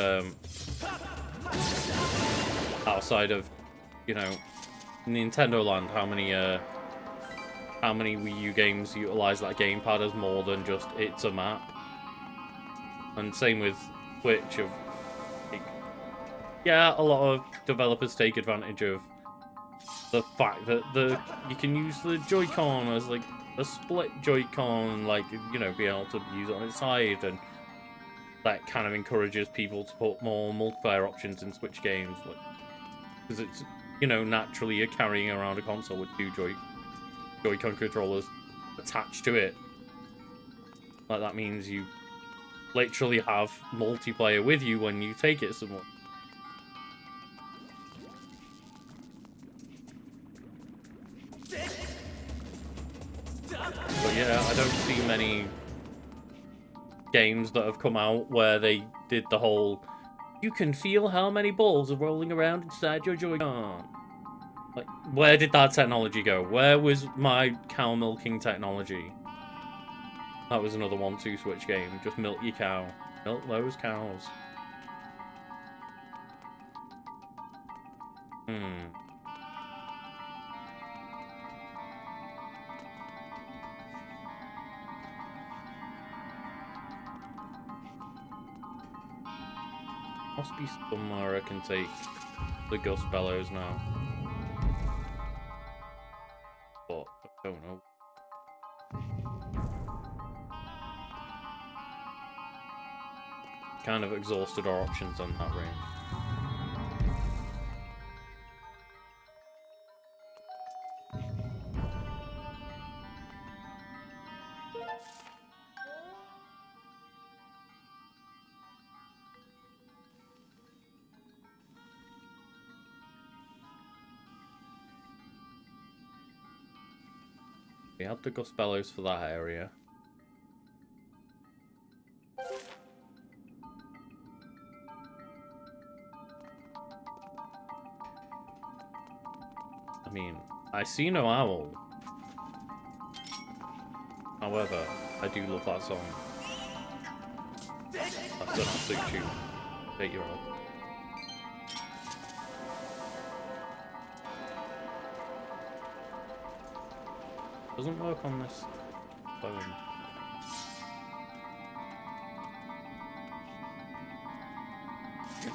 outside of, you know, Nintendo Land, how many Wii U games utilize that gamepad as more than just it's a map. And same with Switch of, like, yeah, a lot of developers take advantage of the fact that you can use the Joy-Con as like a split Joy-Con, like, you know, be able to use it on its side, and that kind of encourages people to put more multiplayer options in Switch games, like, because it's, you know, naturally you're carrying around a console with two Joy-Con controllers attached to it. Like, that means you literally have multiplayer with you when you take it somewhere. But yeah, I don't see many games that have come out where they did the whole, you can feel how many balls are rolling around inside your Joy-Con. Like, where did that technology go? Where was my cow milking technology? That was another 1-2 Switch game. Just milk your cow. Milk those cows. Must be somewhere I can take the Gust Bellows now. But I don't know. Kind of exhausted our options on that range. We had the Gust Bellows for that area. I mean, I see no owl. However, I do love that song. That's an absolute tune. 8-year-old. Doesn't work on this phone.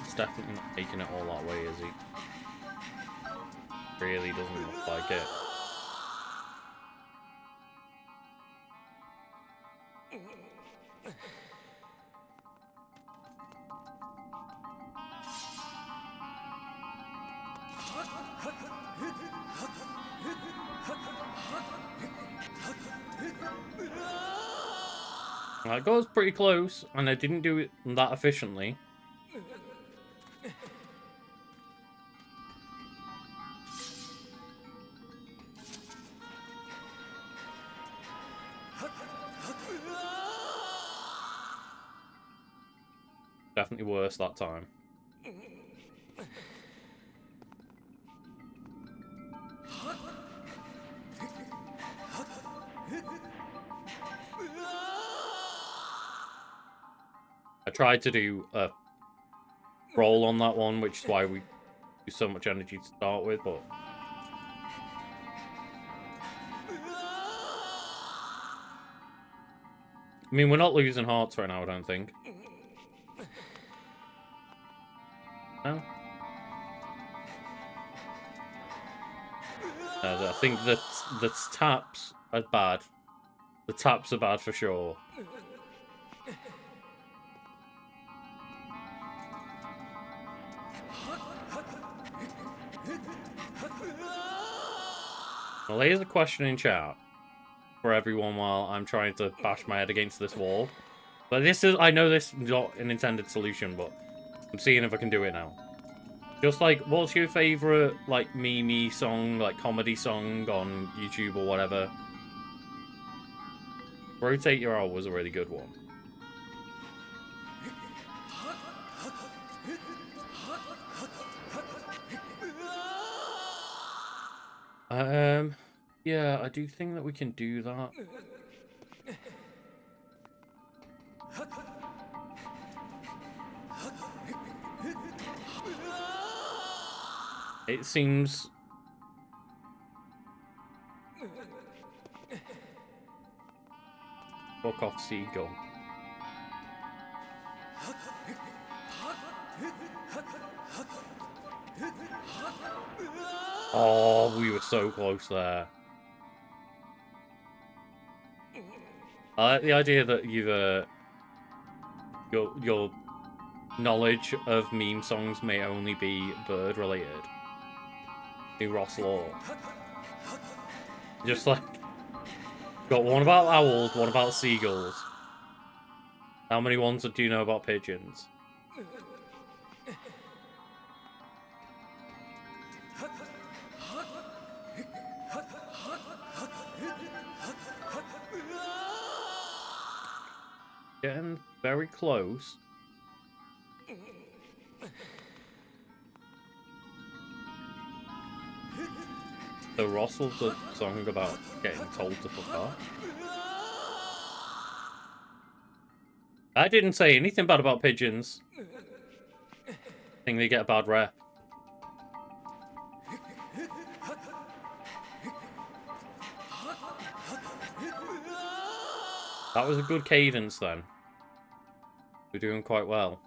It's definitely not taking it all that way, is he? Really doesn't look like it. That goes pretty close, and I didn't do it that efficiently. Definitely worse that time. I tried to do a roll on that one, which is why we use so much energy to start with, but I mean, we're not losing hearts right now, I don't think. No? I think that the taps are bad. The taps are bad for sure. Well, here's a question in chat for everyone while I'm trying to bash my head against this wall. But this is, I know this is not an intended solution, but I'm seeing if I can do it now. Just like, what's your favorite, like, meme song, like, comedy song on YouTube or whatever? Rotate Your Owl was a really good one. Yeah, I do think that we can do that. It seems... Fuck off, seagull. Oh, we were so close there. I like the idea that you've your knowledge of meme songs may only be bird related. The Ross Law. Just like got one about owls, one about seagulls. How many ones do you know about pigeons? Getting very close. So Ross was the song about getting told to fuck off. I didn't say anything bad about pigeons. I think they get a bad rep. That was a good cadence then. We're doing quite well.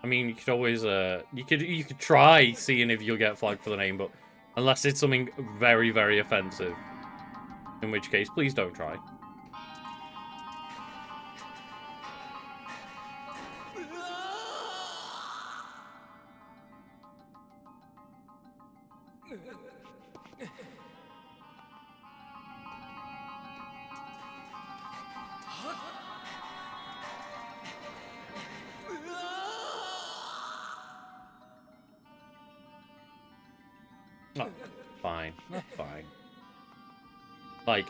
I mean, you could always, you could try seeing if you'll get flagged for the name, but unless it's something very, very offensive, in which case, please don't try. Oh, fine. That's fine. Like,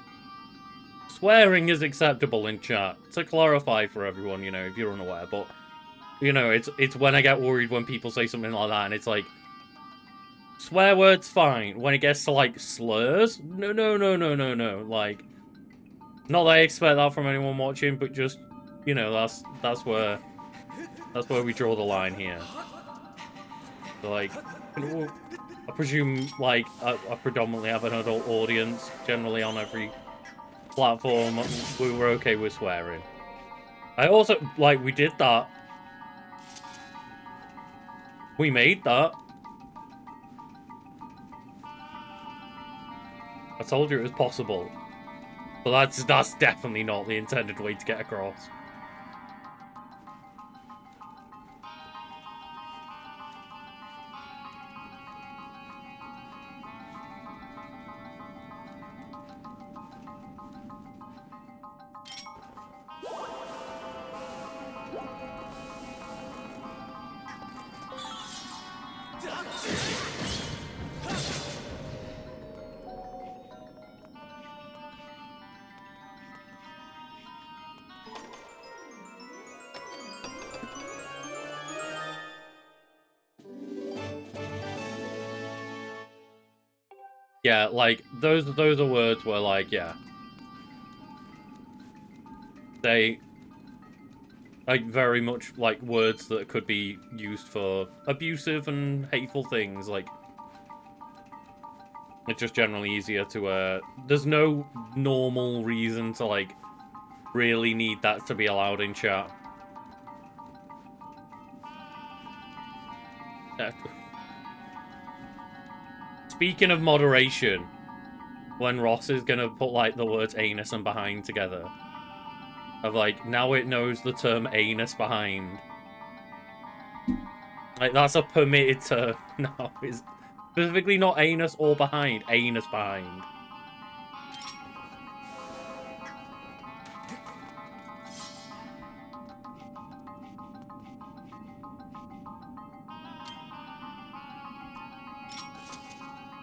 swearing is acceptable in chat. To clarify for everyone, you know, if you're unaware, but, you know, it's when I get worried when people say something like that, and it's like, swear words, fine. When it gets to, like, slurs, no. Like, not that I expect that from anyone watching, but just, you know, that's where we draw the line here. So, like, I presume, like, I predominantly have an adult audience, generally on every platform. We were okay with swearing. I also, like, we did that. We made that. I told you it was possible. But that's definitely not the intended way to get across. Yeah, like, those are words where, like, yeah. They, like, very much, like, words that could be used for abusive and hateful things, like, it's just generally easier to, there's no normal reason to, like, really need that to be allowed in chat. Speaking of moderation, when Ross is gonna put, like, the words anus and behind together, of, like, now it knows the term anus behind. Like, that's a permitted term. No, it's specifically not anus or behind. Anus behind.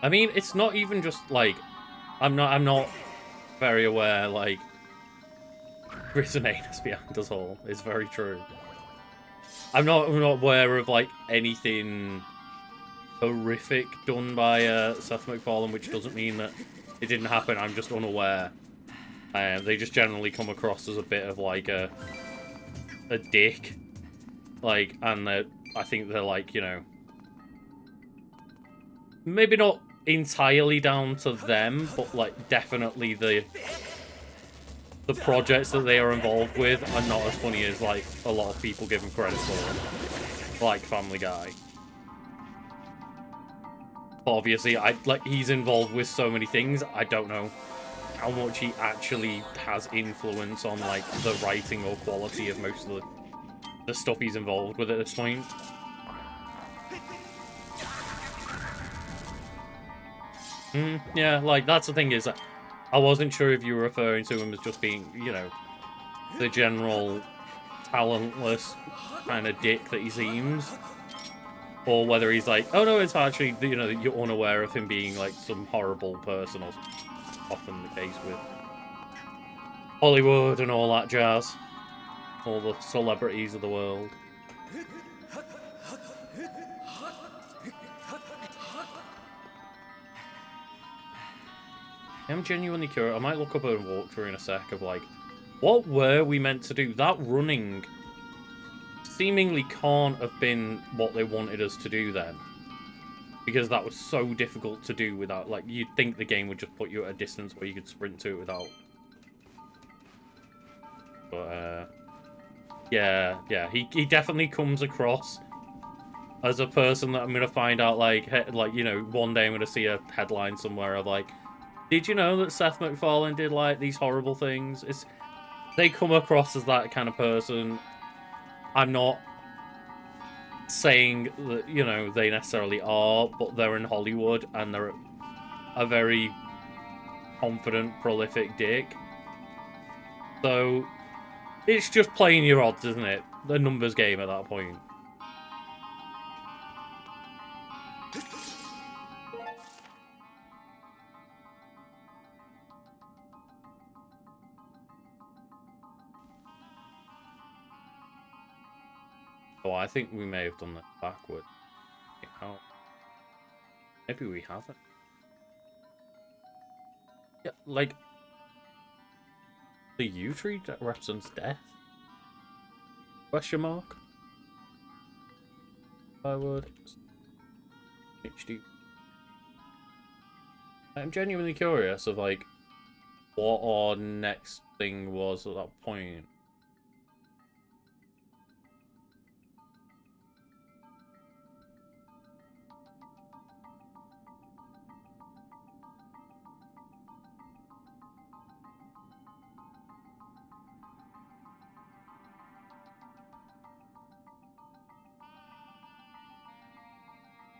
I mean, it's not even just, like, I'm not very aware, like, there's an anus behind us all. It's very true. I'm not aware of, like, anything horrific done by Seth MacFarlane, which doesn't mean that it didn't happen. I'm just unaware. They just generally come across as a bit of like a dick, like, and I think they're like, you know, maybe not entirely down to them, but like definitely the projects that they are involved with are not as funny as like a lot of people give them credit for, like Family Guy. But obviously, he's involved with so many things. I don't know how much he actually has influence on like the writing or quality of most of the stuff he's involved with at this point. Yeah, like that's the thing is that I wasn't sure if you were referring to him as just being, you know, the general talentless kind of dick that he seems, or whether he's like, oh no, it's actually, you know, you're unaware of him being like some horrible person, or often the case with Hollywood and all that jazz, all the celebrities of the world. I'm genuinely curious. I might look up a walkthrough in a sec of like, what were we meant to do? That running seemingly can't have been what they wanted us to do then, because that was so difficult to do without, like, you'd think the game would just put you at a distance where you could sprint to it without. But yeah, he definitely comes across as a person that I'm gonna find out like you know, one day I'm gonna see a headline somewhere of like, did you know that Seth MacFarlane did like these horrible things? They come across as that kind of person. I'm not saying that, you know, they necessarily are, but they're in Hollywood and they're a very confident, prolific dick. So it's just playing your odds, isn't it? The numbers game at that point. Oh, I think we may have done that backward. Oh. Maybe we haven't. Yeah, like the U tree that represents death? Question mark? Skyward. HD. I'm genuinely curious of like what our next thing was at that point.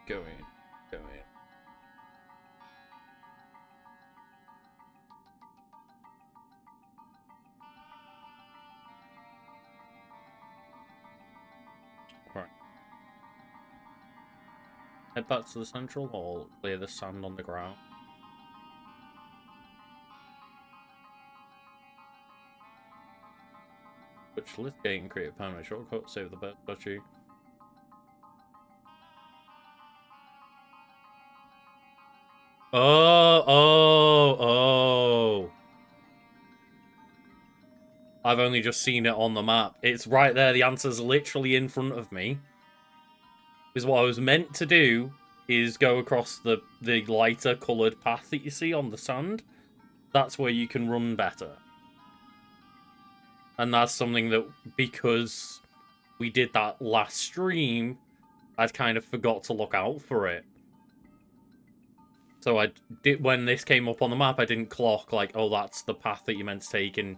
Go in. Right. Head back to the central hall, clear the sand on the ground. Which lift gate and create a permanent shortcut, save the battery. Oh. I've only just seen it on the map. It's right there. The answer's literally in front of me. Because what I was meant to do is go across the lighter coloured path that you see on the sand. That's where you can run better. And that's something that, because we did that last stream, I'd kind of forgot to look out for it. So I did, when this came up on the map, I didn't clock like, oh, that's the path that you're meant to take. And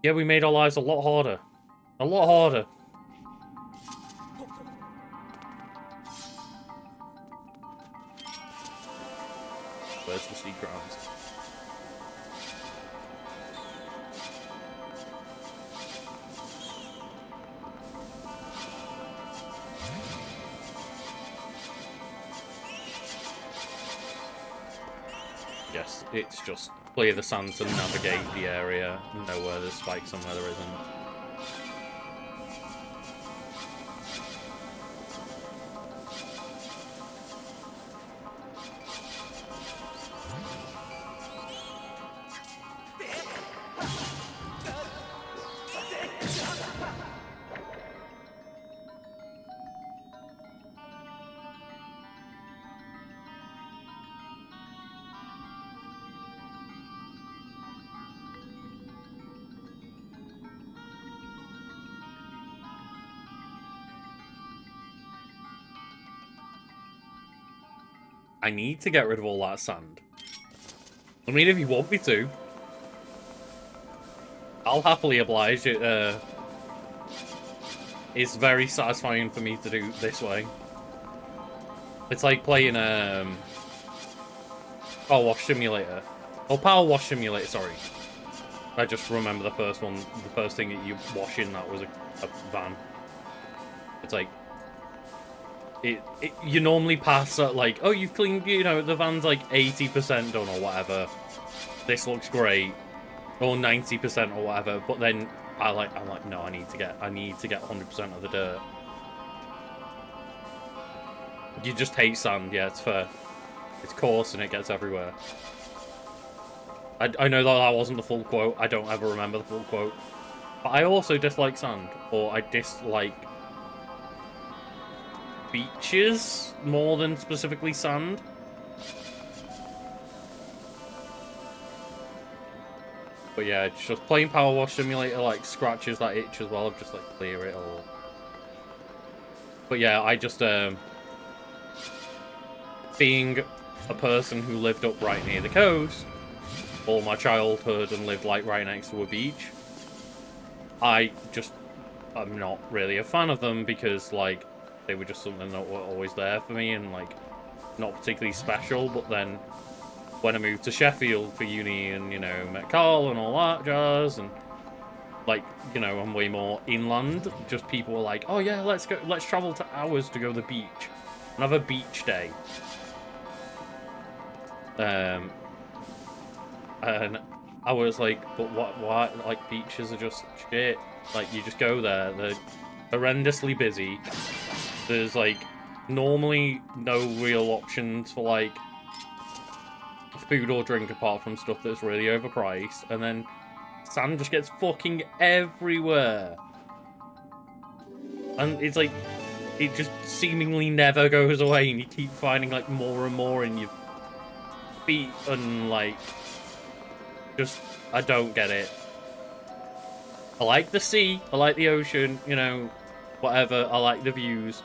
yeah, we made our lives a lot harder. A lot harder. Where's the secret answer? Yes, it's just clear the sand to navigate the area, know where there's spikes and where there isn't. I need to get rid of all that sand. I mean, if you want me to, I'll happily oblige it. It's very satisfying for me to do this way. It's like playing Power Wash Simulator. Oh, Power Wash Simulator, sorry. I just remember the first one, the first thing that you wash in that was a van. It's like, you normally pass at like, oh, you've cleaned, you know, the van's like 80% done or whatever. This looks great. Or 90% or whatever, but then I'm like, no, I need to get 100% of the dirt. You just hate sand, yeah, it's fair. It's coarse and it gets everywhere. I know that wasn't the full quote. I don't ever remember the full quote. But I also dislike sand, or I dislike beaches more than specifically sand. But yeah, it's just playing Power Wash Simulator like scratches that itch as well of just like clear it all. But yeah, I just being a person who lived up right near the coast all my childhood and lived like right next to a beach, I'm not really a fan of them because like they were just something that were always there for me and like not particularly special. But then when I moved to Sheffield for uni and, you know, met Carl and all that jazz and like, you know, I'm way more inland, just people were like, oh yeah, let's travel to hours to go to the beach and have a beach day. And I was like, but what, like, beaches are just shit. Like, you just go there, they're horrendously busy. There's, like, normally no real options for, like, food or drink apart from stuff that's really overpriced. And then sand just gets fucking everywhere. And it's like, it just seemingly never goes away, and you keep finding, like, more and more in your feet, and, like, just, I don't get it. I like the sea, I like the ocean, you know, whatever, I like the views,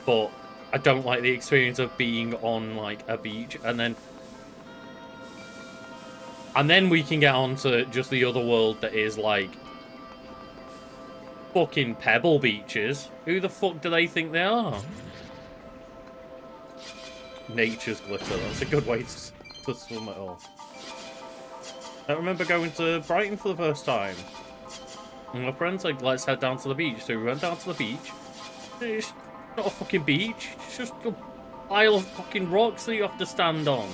but I don't like the experience of being on, like, a beach, and then we can get on to just the other world that is, like, fucking pebble beaches. Who the fuck do they think they are? Nature's glitter, that's a good way to swim it all. I remember going to Brighton for the first time. And my friends like, let's head down to the beach. So we went down to the beach. It's not a fucking beach. It's just a pile of fucking rocks that you have to stand on.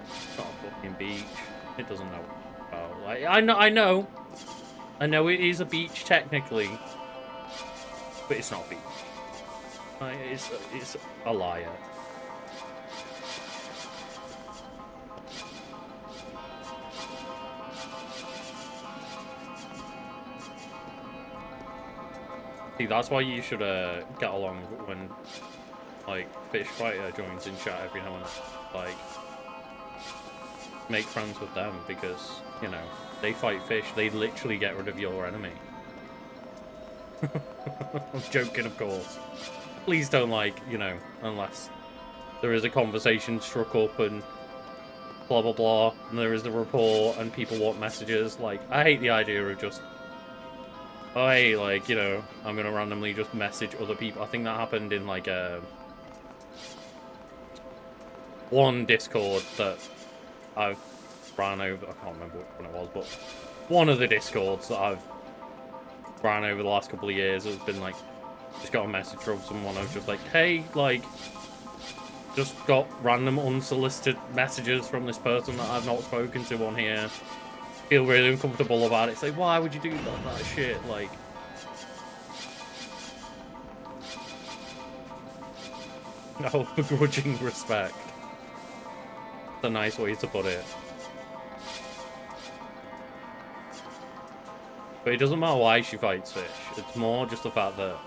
It's not a fucking beach. It doesn't know. Oh, like, I know it is a beach technically. But it's not a beach. Like, it's a liar. See, that's why you should get along when, like, Fish Fighter joins in chat every now and then. Like, make friends with them because, you know, they fight fish. They literally get rid of your enemy. I'm joking, of course. Please don't, like, you know, unless there is a conversation struck up and blah blah blah, and there is the report and people want messages. Like, I hate the idea of just, oh hey, like, you know, I'm gonna randomly just message other people. I think that happened in like one Discord that I've ran over. I can't remember which one it was, but one of the Discords that I've ran over the last couple of years has been like, just got a message from someone. I was just like, hey, like, just got random unsolicited messages from this person that I've not spoken to on here. Feel really uncomfortable about it. It's like, why would you do that shit? Like, no begrudging respect. It's a nice way to put it. But it doesn't matter why she fights fish. It's more just the fact that,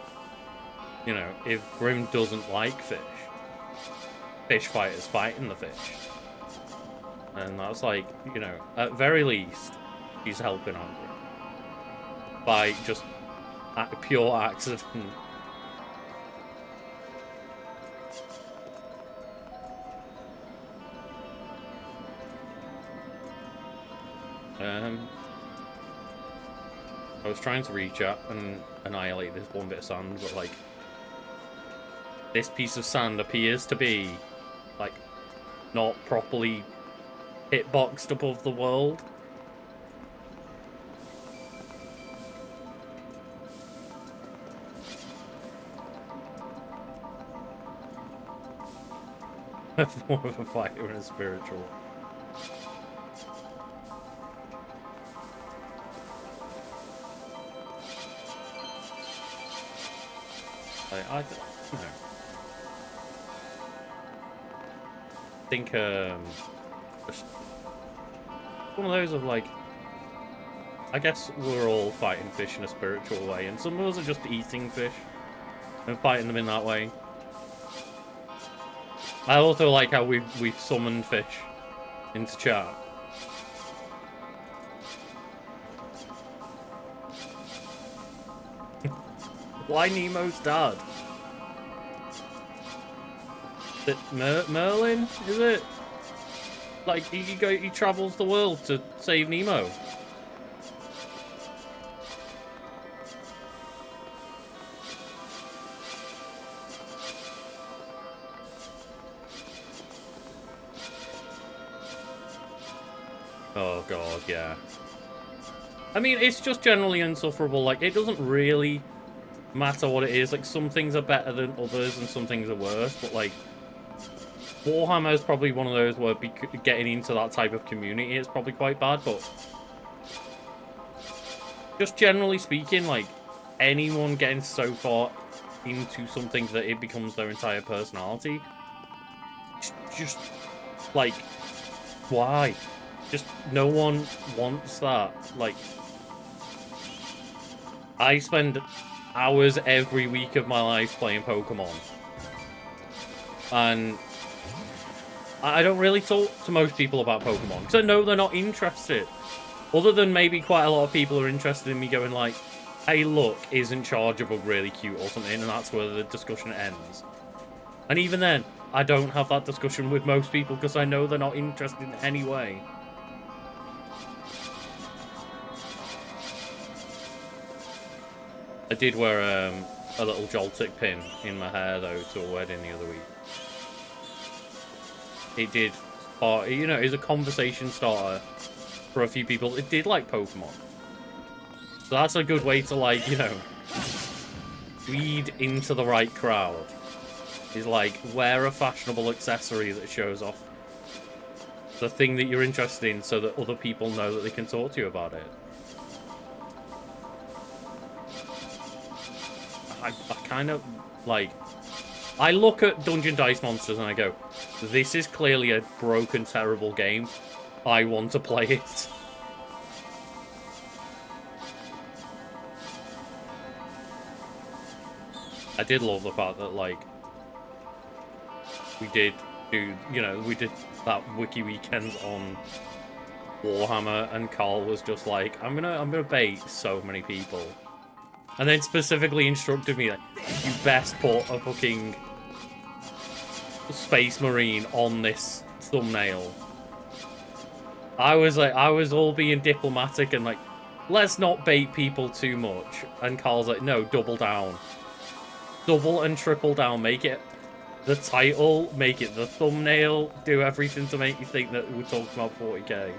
you know, if Grim doesn't like fish, fish fighters fighting the fish. And that's like, you know, at very least, he's helping out Grim. By just pure accident. I was trying to reach up and annihilate this one bit of sand, but like this piece of sand appears to be like not properly hitboxed above the world. More of a fighter and a spiritual. I think just one of those of like, I guess we're all fighting fish in a spiritual way, and some of us are just eating fish and fighting them in that way. I also like how we've summoned fish into chat. Why Nemo's dad? Is it Merlin? Is it? Like he travels the world to save Nemo. Oh god, yeah. I mean, it's just generally insufferable. Like, it doesn't really matter what it is. Like, some things are better than others and some things are worse, but like Warhammer is probably one of those where getting into that type of community is probably quite bad, but just generally speaking, like, anyone getting so far into something that it becomes their entire personality, just like, why? Just no one wants that. Like, I spend hours every week of my life playing Pokemon, and I don't really talk to most people about Pokemon because I know they're not interested. Other than maybe quite a lot of people are interested in me going like, hey look, isn't Charjabug really cute or something, and that's where the discussion ends. And even then, I don't have that discussion with most people because I know they're not interested in any way. I did wear a little Joltik pin in my hair though to a wedding the other week. It did, you know, it's a conversation starter for a few people. It did like Pokemon. So that's a good way to, like, you know, lead into the right crowd. Is like, wear a fashionable accessory that shows off the thing that you're interested in so that other people know that they can talk to you about it. I kind of, like, I look at Dungeon Dice Monsters and I go, this is clearly a broken, terrible game. I want to play it. I did love the fact that, like, we did do, you know, we did that wiki weekends on Warhammer, and Carl was just like, I'm gonna bait so many people. And then specifically instructed me, like, you best put a fucking Space Marine on this thumbnail. I was like, I was all being diplomatic and like, let's not bait people too much. And Carl's like, no, double down. Double and triple down. Make it the title, make it the thumbnail, do everything to make you think that we're talking about 40k.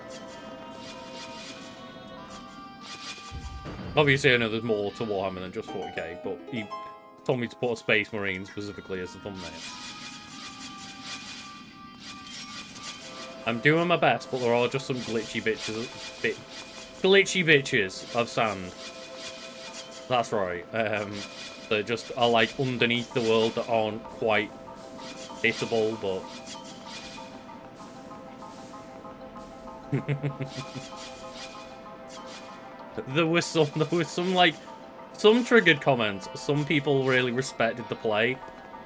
Obviously, I know there's more to Warhammer than just 40k, but he told me to put a Space Marine specifically as the thumbnail. I'm doing my best, but there are just some glitchy bitches of sand. That's right. They just are like underneath the world that aren't quite hittable, but there was some like some triggered comments. Some people really respected the play,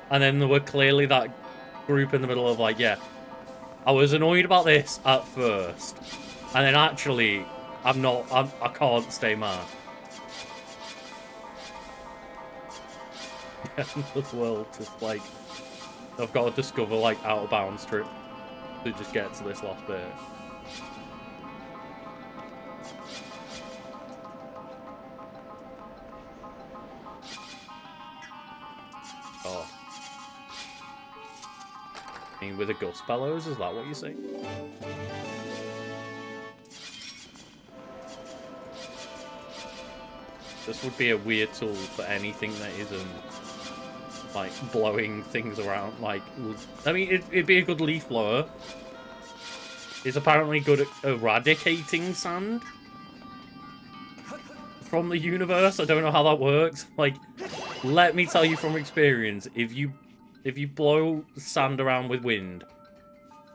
and then there were clearly that group in the middle of like, yeah, I was annoyed about this at first, and then actually I can't stay mad. The world just like, I've got to discover like out of bounds trip to just get to this last bit. God. I mean, with a gust bellows, is that what you say? This would be a weird tool for anything that isn't, like, blowing things around. Like, I mean, it'd be a good leaf blower. It's apparently good at eradicating sand from the universe. I don't know how that works. Like, let me tell you from experience, if you blow sand around with wind,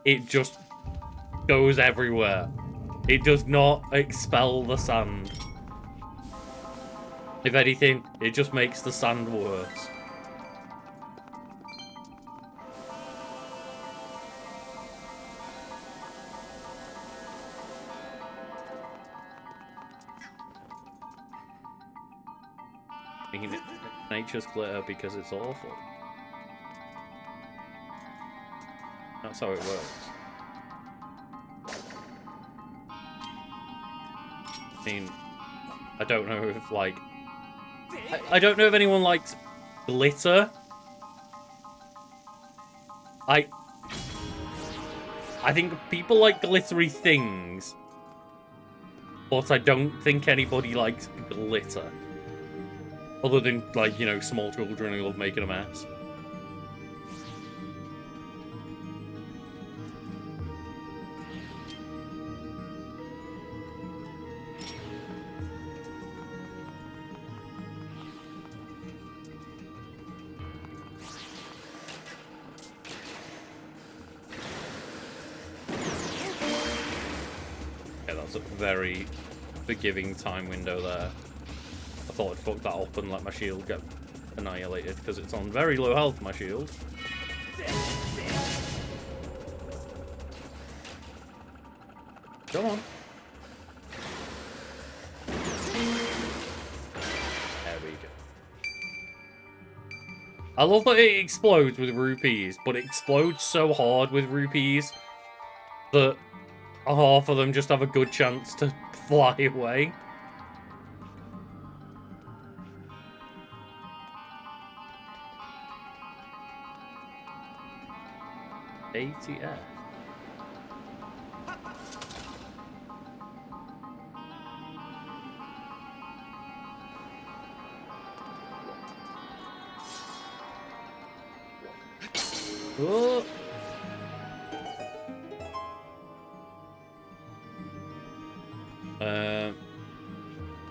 it just goes everywhere. It does not expel the sand. If anything, it just makes the sand worse. I mean, nature's glitter because it's awful. That's how it works. I mean, I don't know if, like... I don't know if anyone likes glitter. I think people like glittery things. But I don't think anybody likes glitter. Other than, like, you know, small children who love making a mess. A very forgiving time window there. I thought I'd fuck that up and let my shield get annihilated because it's on very low health, my shield. Come on. There we go. I love that it explodes with rupees, but it explodes so hard with rupees that half of them just have a good chance to fly away. ATF. Oh.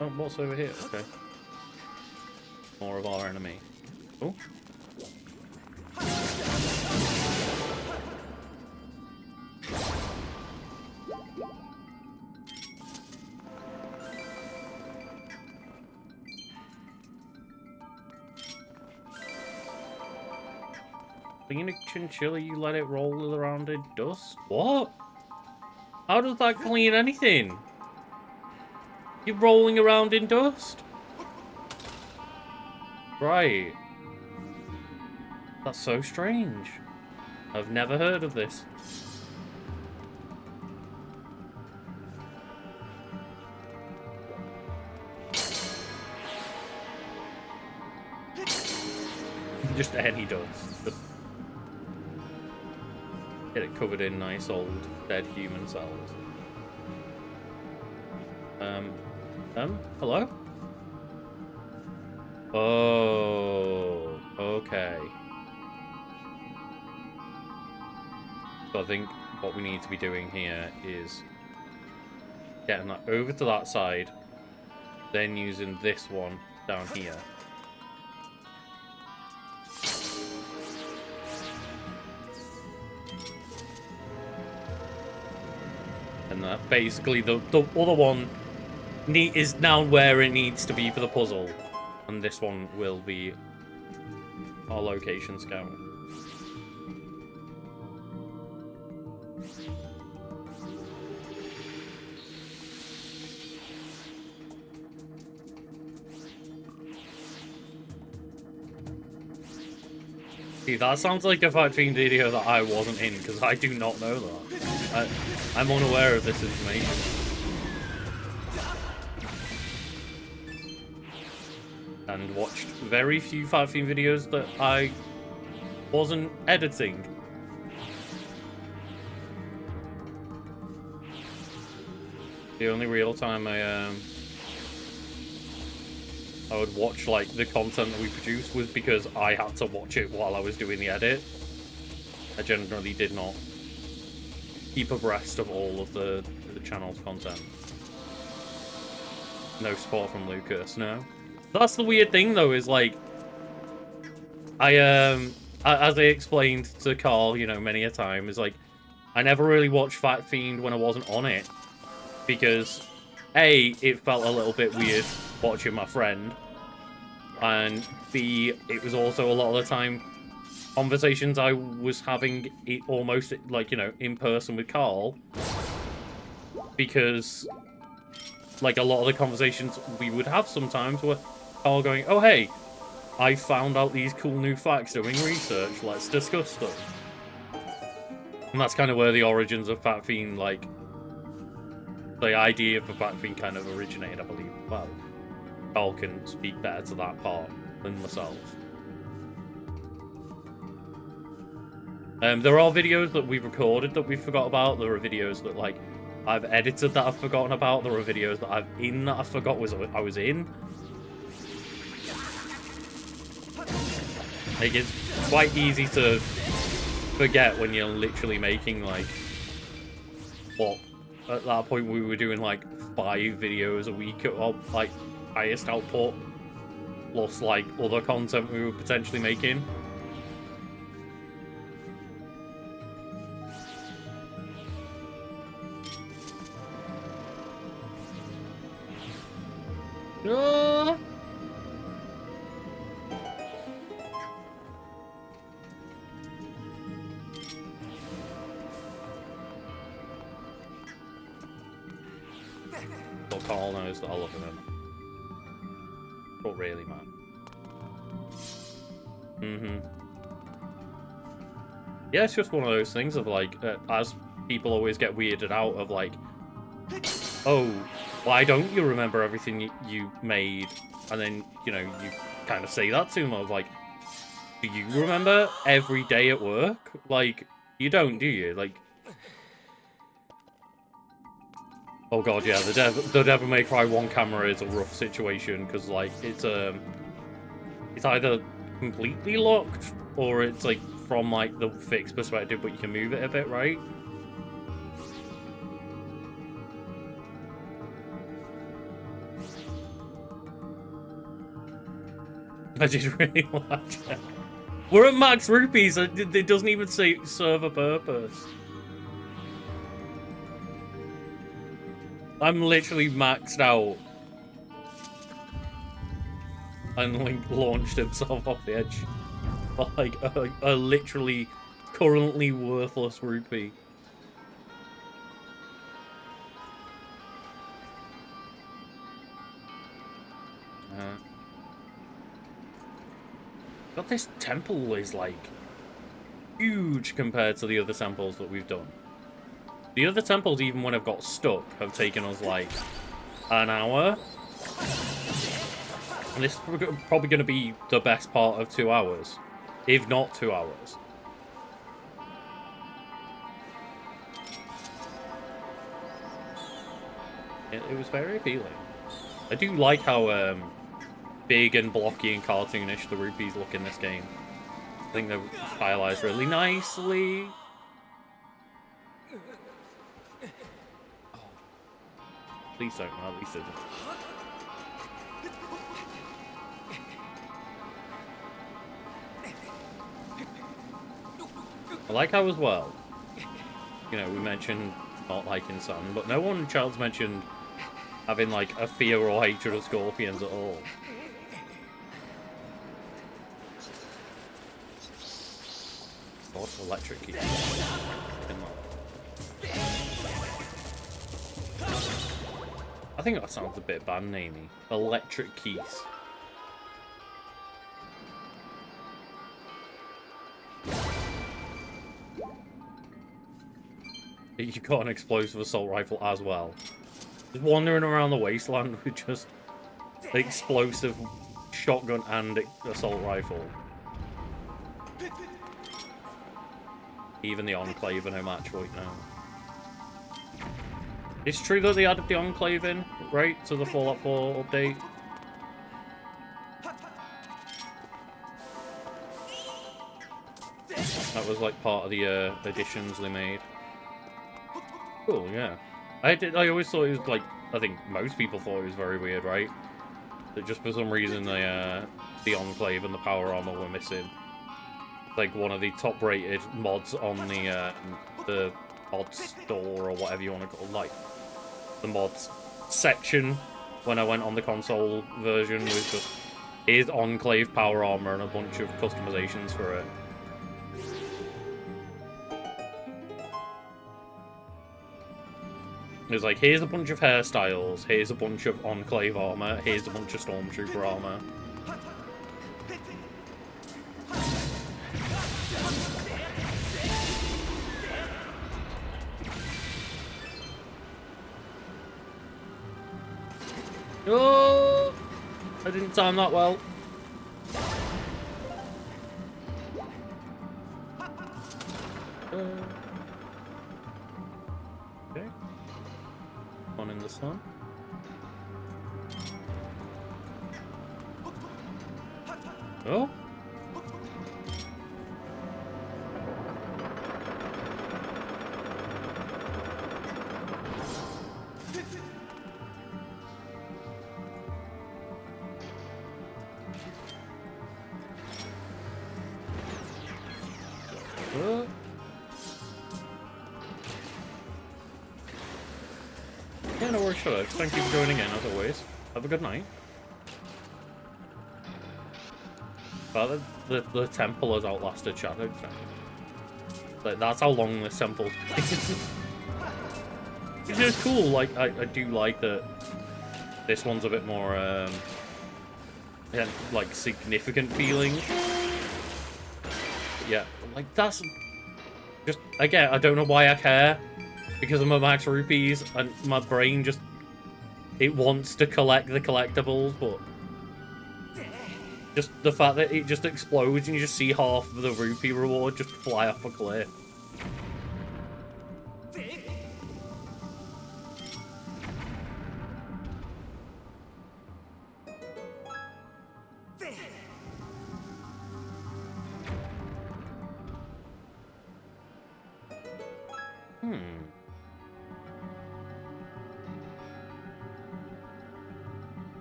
Oh, what's over here? Okay. More of our enemy. Oh. Being a chinchilla, you let it roll around in dust? What? How does that clean anything? You're rolling around in dust? Right. That's so strange. I've never heard of this. Just any dust. Just get it covered in nice old dead human cells. Hello? Oh, okay. So I think what we need to be doing here is getting that over to that side, then using this one down here. And that basically the other one is now where it needs to be for the puzzle, and this one will be our location scout. See, that sounds like a fight theme video that I wasn't in, because I do not know that. I'm unaware of this information. And watched very few fight theme videos that I wasn't editing. The only real time I would watch like the content that we produced was because I had to watch it while I was doing the edit. I generally did not keep abreast of all of the channel's content. No support from Lucas, no. That's the weird thing though, is like as I explained to Carl, you know, many a time, is like I never really watched Fat Fiend when I wasn't on it. Because A, it felt a little bit weird watching my friend, and B, it was also a lot of the time conversations I was having it almost like, you know, in person with Carl, because like a lot of the conversations we would have sometimes were Carl going, oh hey, I found out these cool new facts doing research, let's discuss them. And that's kind of where the origins of Fat Fiend, like the idea for Fat Fiend kind of originated, I believe. Well, Carl can speak better to that part than myself. There are videos that we've recorded that we forgot about. There are videos that like I've edited that I've forgotten about. There are videos that I've in that I forgot I was in. Like, it's quite easy to forget when you're literally making like what at that point we were doing like 5 videos a week of like highest output plus like other content we were potentially making. But Carl knows that I love him. But really, man. Yeah, it's just one of those things of like, as people always get weirded out of like, oh, why don't you remember everything you made? And then, you know, you kind of say that to them of like, do you remember every day at work? Like, you don't, do you? Like, oh god, yeah, the Devil May Cry 1 camera is a rough situation, because, like, it's either completely locked, or it's, like, from, like, the fixed perspective, but you can move it a bit, right? I just really like it. We're at max rupees, it doesn't even say serve a purpose. I'm literally maxed out. And Link launched himself off the edge. Like a literally currently worthless rupee. But this temple is like huge compared to the other temples that we've done. The other temples, even when I've got stuck, have taken us like an hour. And this is probably going to be the best part of 2 hours, if not 2 hours. It was very appealing. I do like how big and blocky and cartoonish the rupees look in this game. I think they're stylized really nicely. Please don't, at least it didn't. I like how as well, you know, we mentioned not liking sun, but no one child's mentioned having like a fear or hatred of scorpions at all. God, electric key. I think that sounds a bit bad namey. Electric keys. You got an explosive assault rifle as well. Just wandering around the wasteland with just explosive shotgun and assault rifle. Even the Enclave are no match right now. It's true that they added the Enclave in, right, to the Fallout 4 update. That was like part of the additions they made. Cool, yeah. I always thought it was like, I think most people thought it was very weird, right? That just for some reason the Enclave and the power armor were missing. Like one of the top-rated mods on the mod store or whatever you want to call it, like the mods section when I went on the console version was just here's Enclave power armor and a bunch of customizations for it. It was like, here's a bunch of hairstyles, here's a bunch of Enclave armor, here's a bunch of Stormtrooper armor. Oh! I didn't time that well. Okay. One in the sun. Oh. Yeah, no worries, Shadow. Thank you for joining in, as always. Have a good night. But the temple has outlasted Shadow. Like, that's how long this temple's been. Which is cool. Like, I do like that this one's a bit more, yeah, like, significant feeling. Yeah, like, that's just, again, I don't know why I care, because I'm a max rupees, and my brain just, it wants to collect the collectibles, but just the fact that it just explodes and you just see half of the rupee reward just fly off a cliff.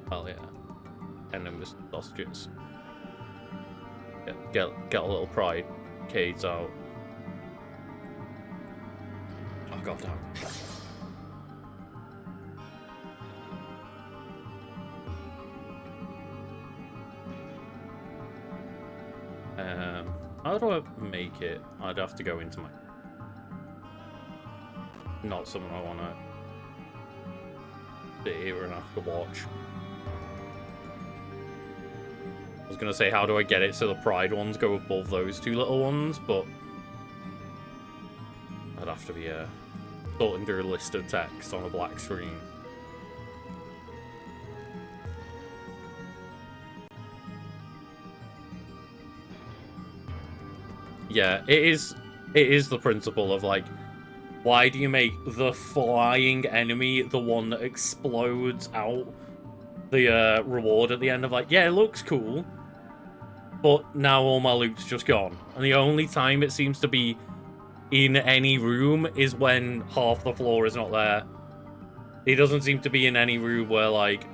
Well, yeah. And then with sausages. Get a little pride. Cades out. Oh, god damn. How do I make it? I'd have to go into my... Not something I want to sit here and have to watch. I was going to say, how do I get it so the pride ones go above those two little ones, but I'd have to be sorting through a list of text on a black screen. Yeah, it is the principle of, like, why do you make the flying enemy the one that explodes out the reward at the end of, like, yeah, it looks cool, but now all my loot's just gone. And the only time it seems to be in any room is when half the floor is not there. It doesn't seem to be in any room where, like,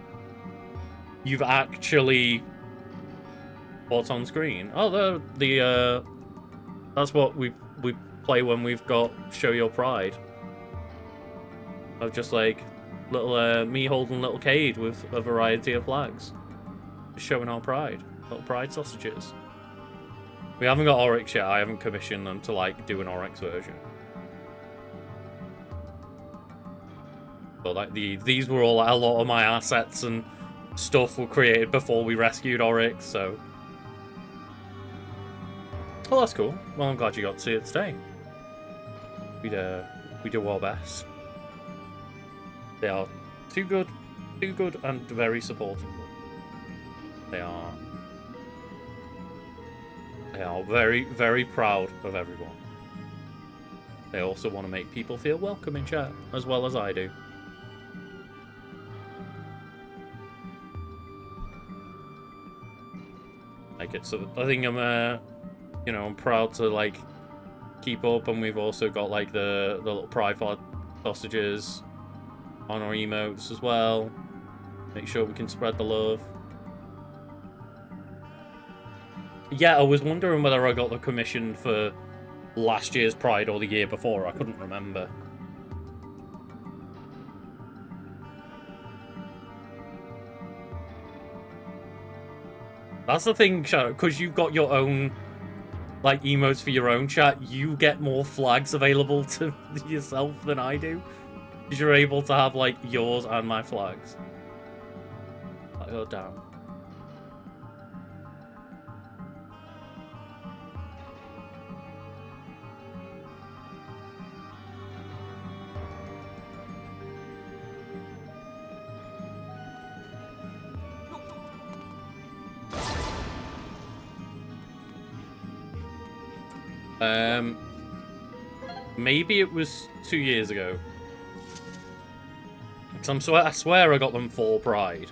you've actually... What's on screen? Oh, that's what we play when we've got Show Your Pride. Of just, like, little, me holding little Cade with a variety of flags. Just showing our pride. Little pride sausages. We haven't got Oryx yet. I haven't commissioned them to, like, do an Oryx version. But, like, these were all, like, a lot of my assets and stuff were created before we rescued Oryx, so... Well, that's cool. Well, I'm glad you got to see it today. We do our best. They are too good and very supportive. They are very, very proud of everyone. They also want to make people feel welcome in chat, as well as I do. Like, it's, I think I'm, you know, I'm proud to, like, keep up, and we've also got, like, the little pride flag sausages on our emotes as well. Make sure we can spread the love. Yeah, I was wondering whether I got the commission for last year's Pride or the year before. I couldn't remember. That's the thing, chat, because you've got your own, like, emotes for your own chat, you get more flags available to yourself than I do. Because you're able to have, like, yours and my flags. Like, oh, damn. Maybe it was 2 years ago. Because I swear I got them for Pride.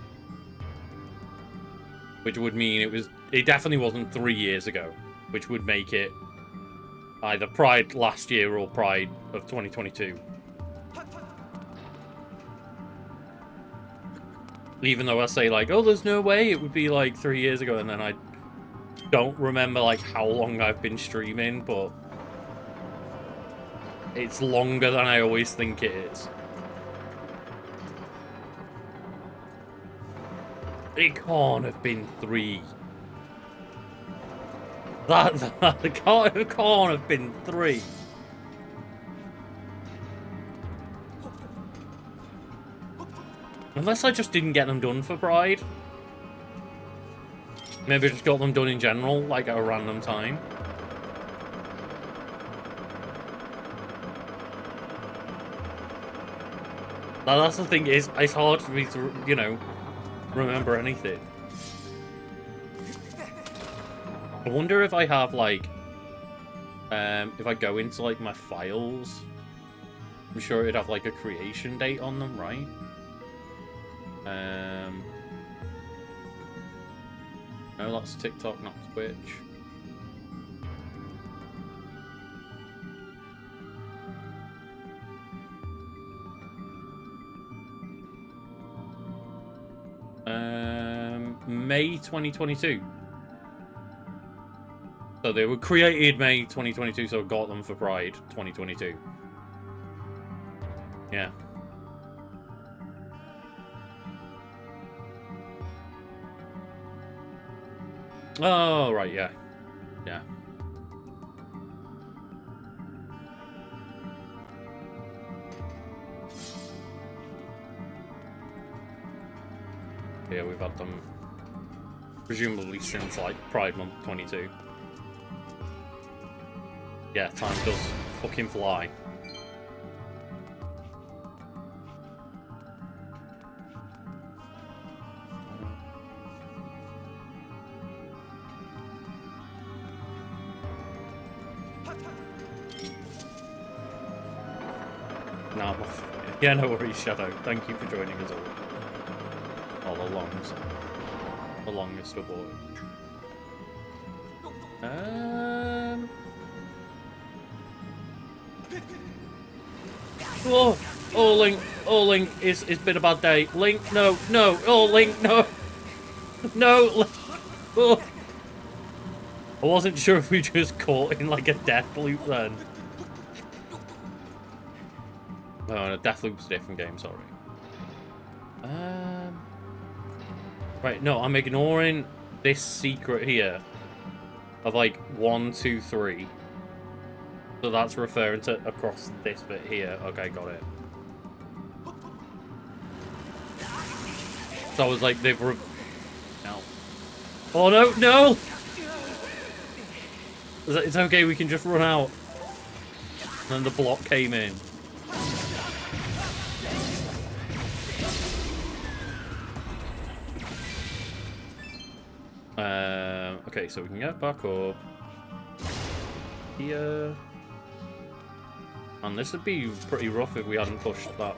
Which would mean it definitely wasn't 3 years ago. Which would make it either Pride last year or Pride of 2022. Even though I say, like, oh, there's no way it would be, like, 3 years ago, and then I don't remember, like, how long I've been streaming, but it's longer than I always think it is. It can't have been 3. It can't have been 3. Unless I just didn't get them done for Pride. Maybe I just got them done in general, like at a random time. Now, that's the thing, it's hard for me to, you know, remember anything. I wonder if I have, like, if I go into, like, my files, I'm sure it'd have, like, a creation date on them, right? No, that's TikTok, not Twitch. May 2022. So they were created May 2022, so I got them for Pride 2022. Yeah. Oh, right, yeah. Yeah. Yeah, we've had them presumably since, like, Pride Month 22. Yeah, time does fucking fly. No, I'm off. Yeah, no worries, Shadow. Thank you for joining us all. The longest aboard. Oh, Link, it's been a bad day. Link, no, oh, Link, no. No, oh. I wasn't sure if we just caught in, like, a death loop then. Oh, no, death loop's a different game, sorry. Right, no, I'm ignoring this secret here of, like, 1, 2, 3. So that's referring to across this bit here. Okay, got it. So I was like, they've... No. Oh, no, no! It's okay, we can just run out. And then the block came in. Okay, so we can get back up here. And this would be pretty rough if we hadn't pushed that.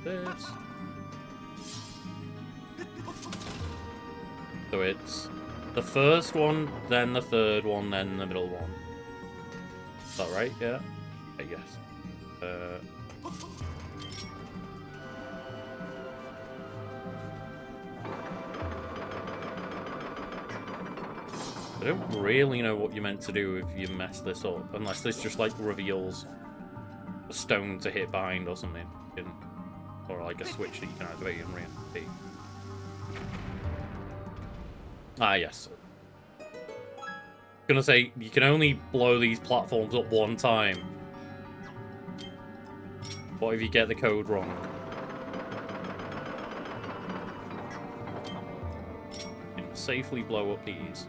This. So it's the first one, then the third one, then the middle one. Is that right? Yeah? I guess. I don't really know what you're meant to do if you mess this up, unless this just like reveals a stone to hit behind or something, or like a switch that you can activate and reactivate. Ah, yes. Gonna say you can only blow these platforms up one time. What if you get the code wrong? You can safely blow up these.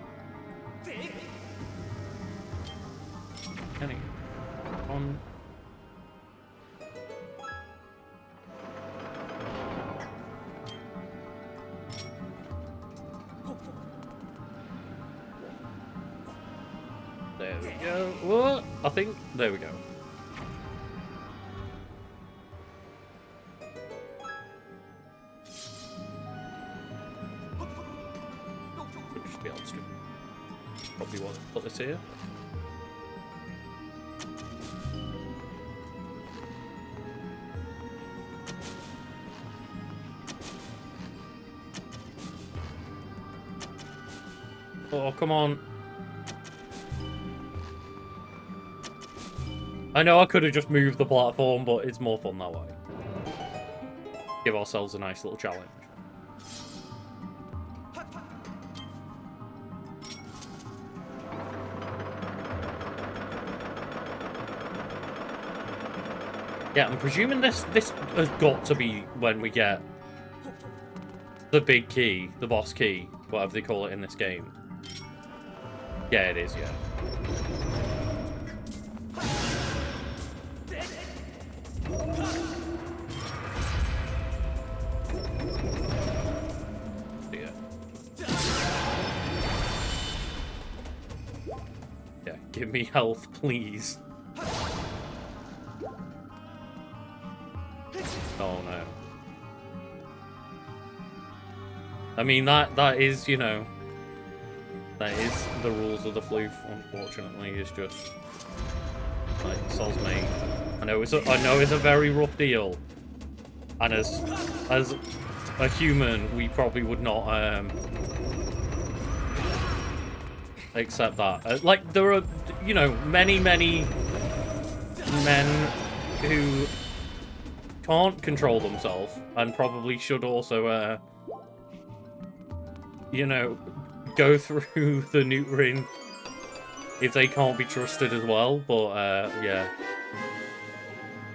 Kenny, on. There we go. What? I think there we go. Just be able to probably want to put this here. Oh, come on. I know I could have just moved the platform, but it's more fun that way. Give ourselves a nice little challenge. Yeah, I'm presuming this has got to be when we get the big key, the boss key, whatever they call it in this game. Yeah, it is, yeah. Yeah, give me health, please. Oh no. I mean, that is, you know, that is the rules of the floof, unfortunately. It's just like soz me. I know it's a very rough deal. And as a human, we probably would not accept that. Like, there are, you know, many men who can't control themselves and probably should also, you know, go through the neutering if they can't be trusted as well. But yeah,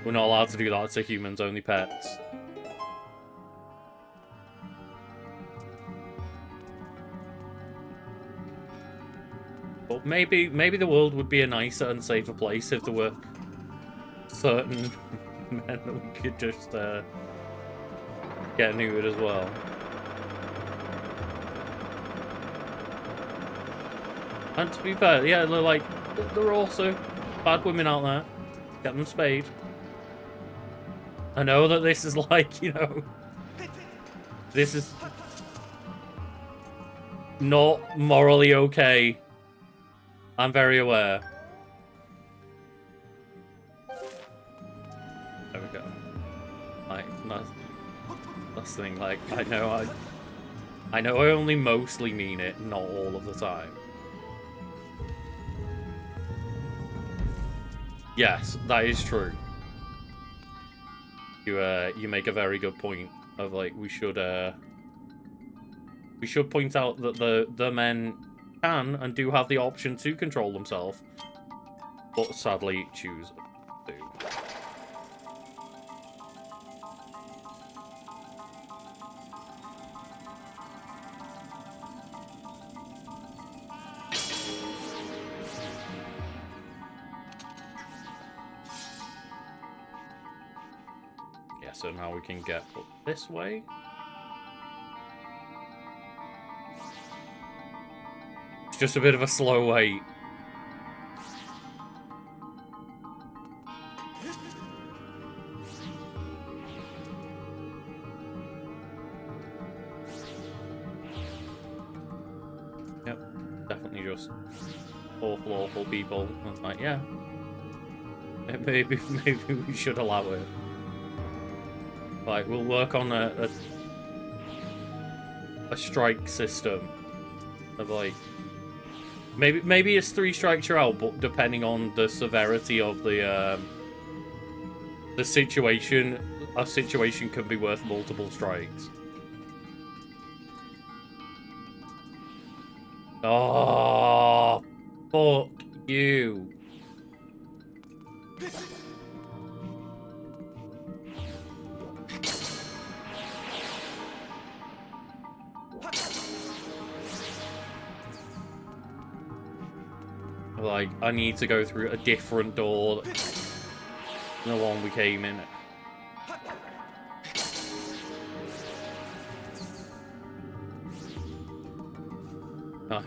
we're not allowed to do that to humans, only pets. But maybe the world would be a nicer and safer place if there were certain men that we could just get neutered as well. And to be fair, yeah, there are also bad women out there. Get them spayed. I know that this is like, you know, this is not morally okay. I'm very aware. There we go. Like, that's the thing, like, I know I only mostly mean it, not all of the time. Yes, that is true. You make a very good point of, like, we should point out that the men can and do have the option to control themselves, but sadly choose to. Yeah, so now we can get up this way. It's just a bit of a slow wait. Yep, definitely just awful people. I was like, yeah, maybe we should allow it. Like, we'll work on a strike system of like maybe it's 3 strikes you're out, but depending on the severity of the situation, a situation could be worth multiple strikes. Oh, fuck you. Like, I need to go through a different door than the one we came in. Like,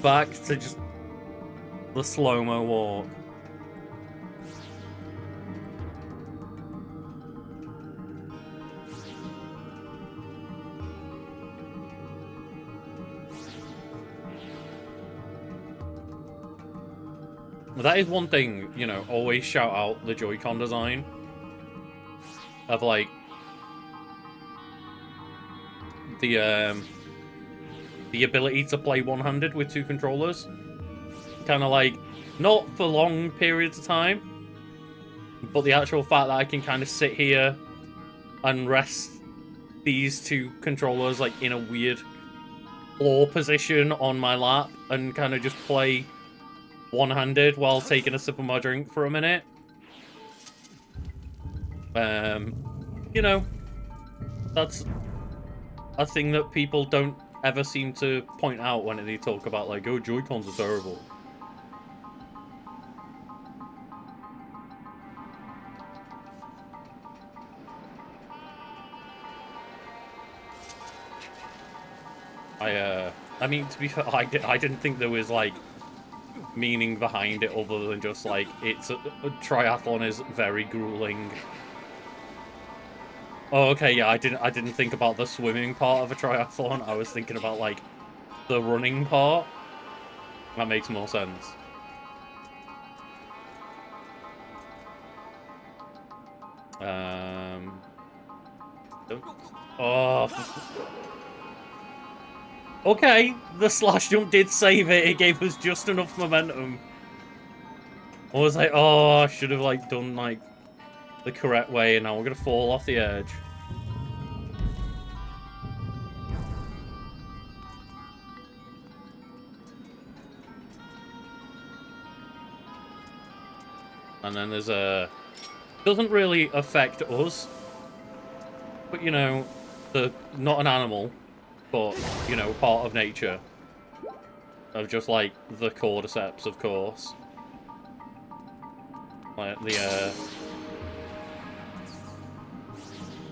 back to just the slow-mo walk. That is one thing, you know, always shout out the Joy-Con design. Of, like, the ability to play one-handed with 2 controllers. Kind of like, not for long periods of time, but the actual fact that I can kind of sit here and rest these 2 controllers, like, in a weird floor position on my lap and kind of just play one-handed while taking a sip of my drink for a minute. You know, that's a thing that people don't ever seem to point out when they talk about, like, oh, Joy-Cons are terrible. I mean, to be fair, I didn't think there was, like, meaning behind it other than just, like, it's a triathlon is very grueling. Oh, okay, yeah, I didn't think about the swimming part of a triathlon. I was thinking about, like, the running part. That makes more sense. Oh. Okay, the slash jump did save it. It gave us just enough momentum. I was like, oh, I should have, like, done, like, the correct way, and now we're gonna fall off the edge. And then there's a... Doesn't really affect us. But, you know, not an animal, but, you know, part of nature. Of just, like, the cordyceps, of course. Like,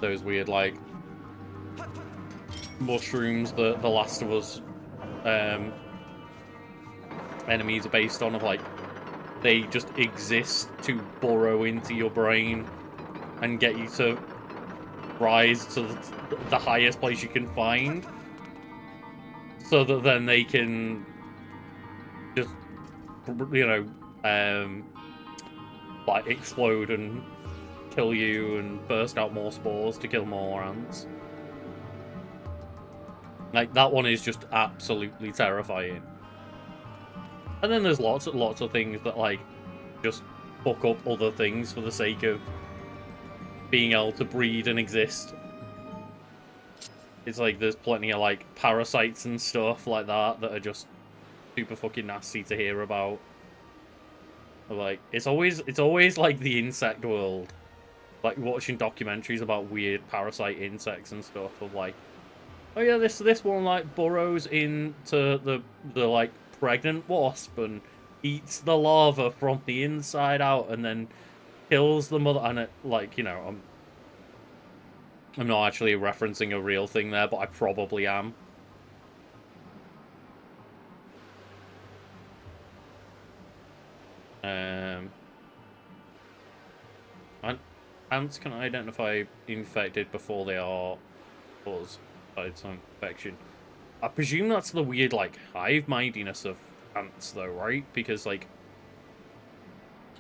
those weird, like, mushrooms that The Last of Us enemies are based on, of, like, they just exist to burrow into your brain and get you to rise to the highest place you can find, so that then they can just, you know, like, explode and kill you and burst out more spores to kill more ants. Like, that one is just absolutely terrifying. And then there's lots of things that, like, just fuck up other things for the sake of being able to breed and exist. It's like there's plenty of, like, parasites and stuff like that are just super fucking nasty to hear about. Like, it's always like the insect world. Like, watching documentaries about weird parasite insects and stuff, of like, oh yeah, this one, like, burrows into the like, pregnant wasp and eats the larva from the inside out and then kills the mother. And it, like, you know, I'm not actually referencing a real thing there, but I probably am. Ants can identify infected before they are caused by some infection. I presume that's the weird, like, hive mindiness of ants, though, right? Because, like,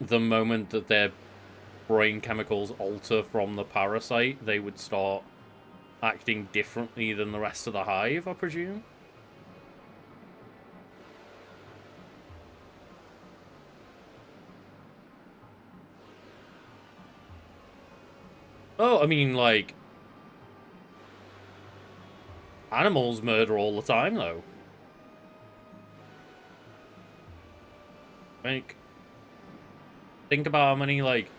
the moment that their brain chemicals alter from the parasite, they would start acting differently than the rest of the hive, I presume. Oh, I mean, like, animals murder all the time, though. Like, think about how many, like,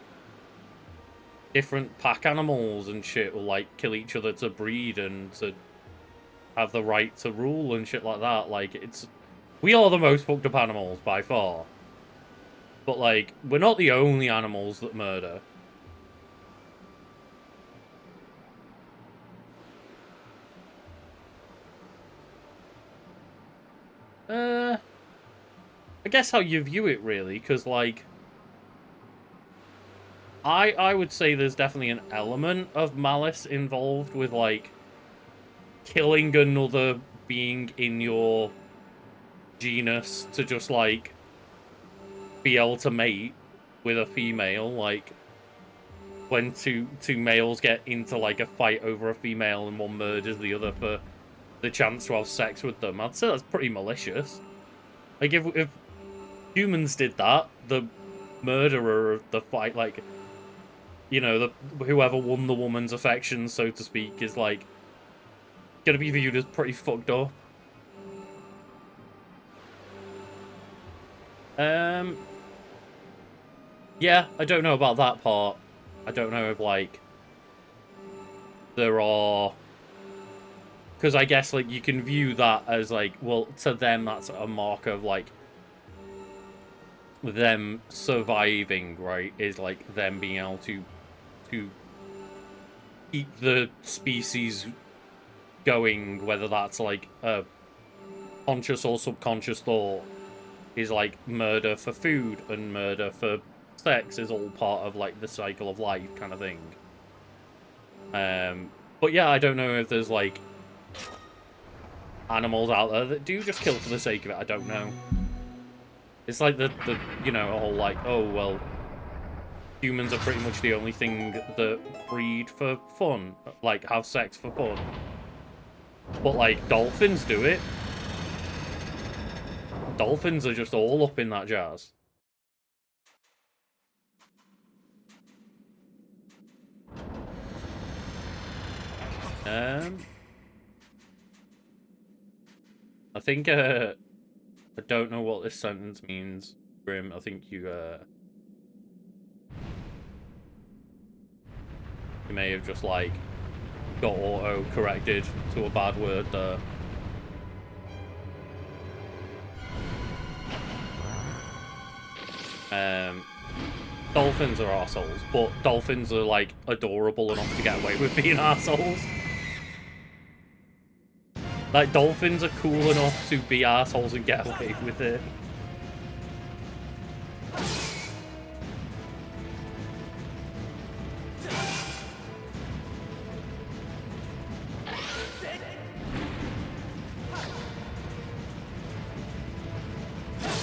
different pack animals and shit will, like, kill each other to breed and to have the right to rule and shit like that. Like, it's... We are the most fucked up animals, by far. But, like, we're not the only animals that murder. I guess how you view it, really, because, like... I would say there's definitely an element of malice involved with, like, killing another being in your genus to just, like, be able to mate with a female. Like, when two males get into, like, a fight over a female and one murders the other for the chance to have sex with them, I'd say that's pretty malicious. Like, if humans did that, the murderer of the fight, like, you know, whoever won the woman's affections, so to speak, is, like, gonna be viewed as pretty fucked up. Yeah, I don't know about that part. I don't know if, like, there are... Because I guess, like, you can view that as, like, well, to them, that's a mark of, like, them surviving, right? Is, like, them being able to keep the species going, whether that's, like, a conscious or subconscious thought, is, like, murder for food and murder for sex is all part of, like, the cycle of life kind of thing. But yeah, I don't know if there's, like, animals out there that do just kill for the sake of it. I don't know. It's like the you know, a whole, like, oh, well, humans are pretty much the only thing that breed for fun, like, have sex for fun. But, like, dolphins do it. Dolphins are just all up in that jazz. I think, I don't know what this sentence means, Grim. I think you may have just, like, got auto-corrected to a bad word there. Dolphins are arseholes, but dolphins are, like, adorable enough to get away with being arseholes. Like, dolphins are cool enough to be assholes and get away with it.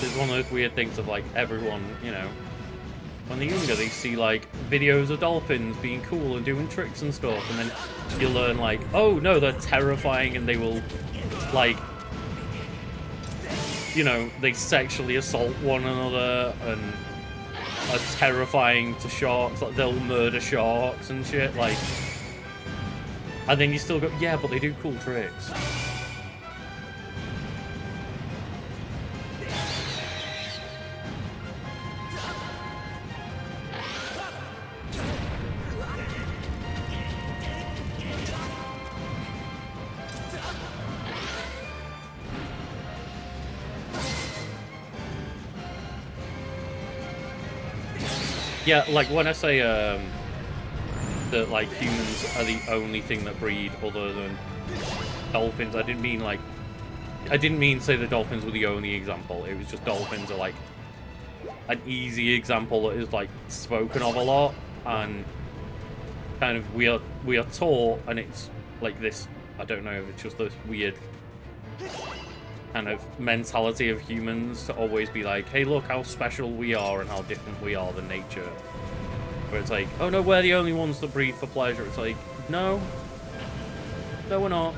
It's one of those weird things of, like, everyone, you know, when they're younger, they see, like, videos of dolphins being cool and doing tricks and stuff, and then you learn, like, oh, no, they're terrifying and they will, like, you know, they sexually assault one another and are terrifying to sharks. Like, they'll murder sharks and shit, like, and then you still go, yeah, but they do cool tricks. Yeah, like, when I say, that, like, humans are the only thing that breed other than dolphins, I didn't mean, say the dolphins were the only example. It was just dolphins are, like, an easy example that is like spoken of a lot, and kind of we are taught, and it's like this. I don't know if it's just this weird kind of mentality of humans to always be like, hey, look how special we are and how different we are than nature. Where it's like, oh no, we're the only ones that breed for pleasure. It's like, no, we're not.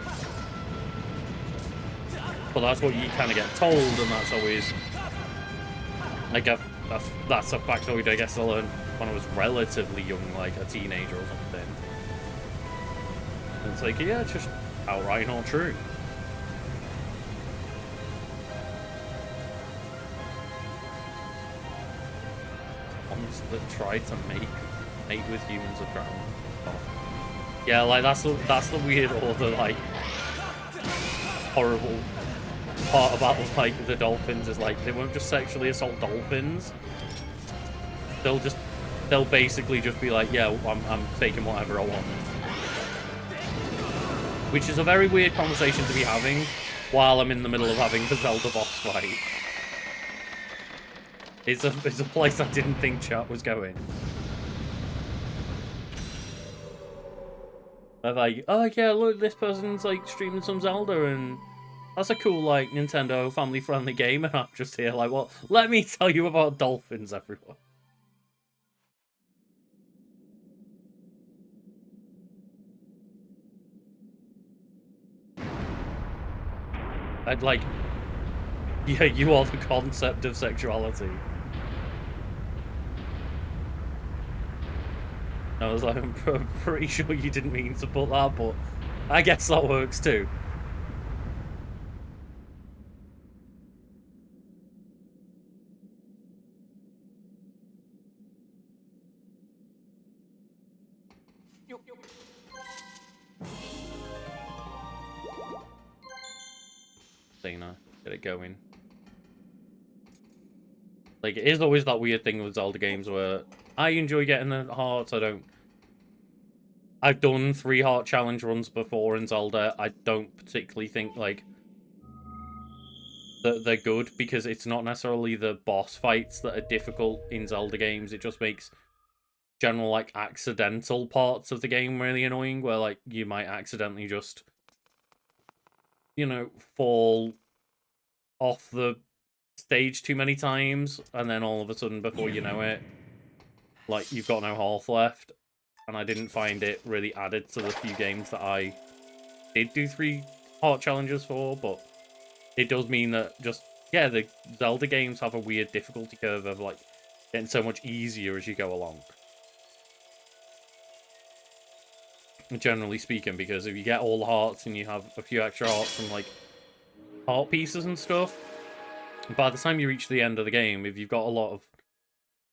But that's what you kind of get told, and that's always, like, that's a factoid I guess I learned when I was relatively young, like a teenager or something. And it's like, yeah, it's just outright not true. Ones that try to mate with humans are drowned. Oh. Yeah, like that's the weird or the like horrible part about like the dolphins is like they won't just sexually assault dolphins. They'll basically just be like, yeah, I'm taking whatever I want. Which is a very weird conversation to be having while I'm in the middle of having the Zelda boss fight. It's a place I didn't think chat was going. They're like, oh yeah, look, this person's like streaming some Zelda and that's a cool like Nintendo family-friendly game, and I'm just here like, well, let me tell you about dolphins, everyone. I'd like, yeah, you are the concept of sexuality. I was like, I'm pretty sure you didn't mean to put that, but I guess that works too. Dana, get it going. Like, it is always that weird thing with Zelda games where I enjoy getting the hearts. I've done 3 heart challenge runs before in Zelda. I don't particularly think, like, that they're good because it's not necessarily the boss fights that are difficult in Zelda games. It just makes general, like, accidental parts of the game really annoying, where, like, you might accidentally just, you know, fall off the stage too many times, and then all of a sudden, before you know it, like, you've got no health left. And I didn't find it really added to the few games that I did do 3 heart challenges for, but it does mean that just, yeah, the Zelda games have a weird difficulty curve of, like, getting so much easier as you go along. Generally speaking, because if you get all the hearts and you have a few extra hearts from, like, heart pieces and stuff, by the time you reach the end of the game, if you've got a lot of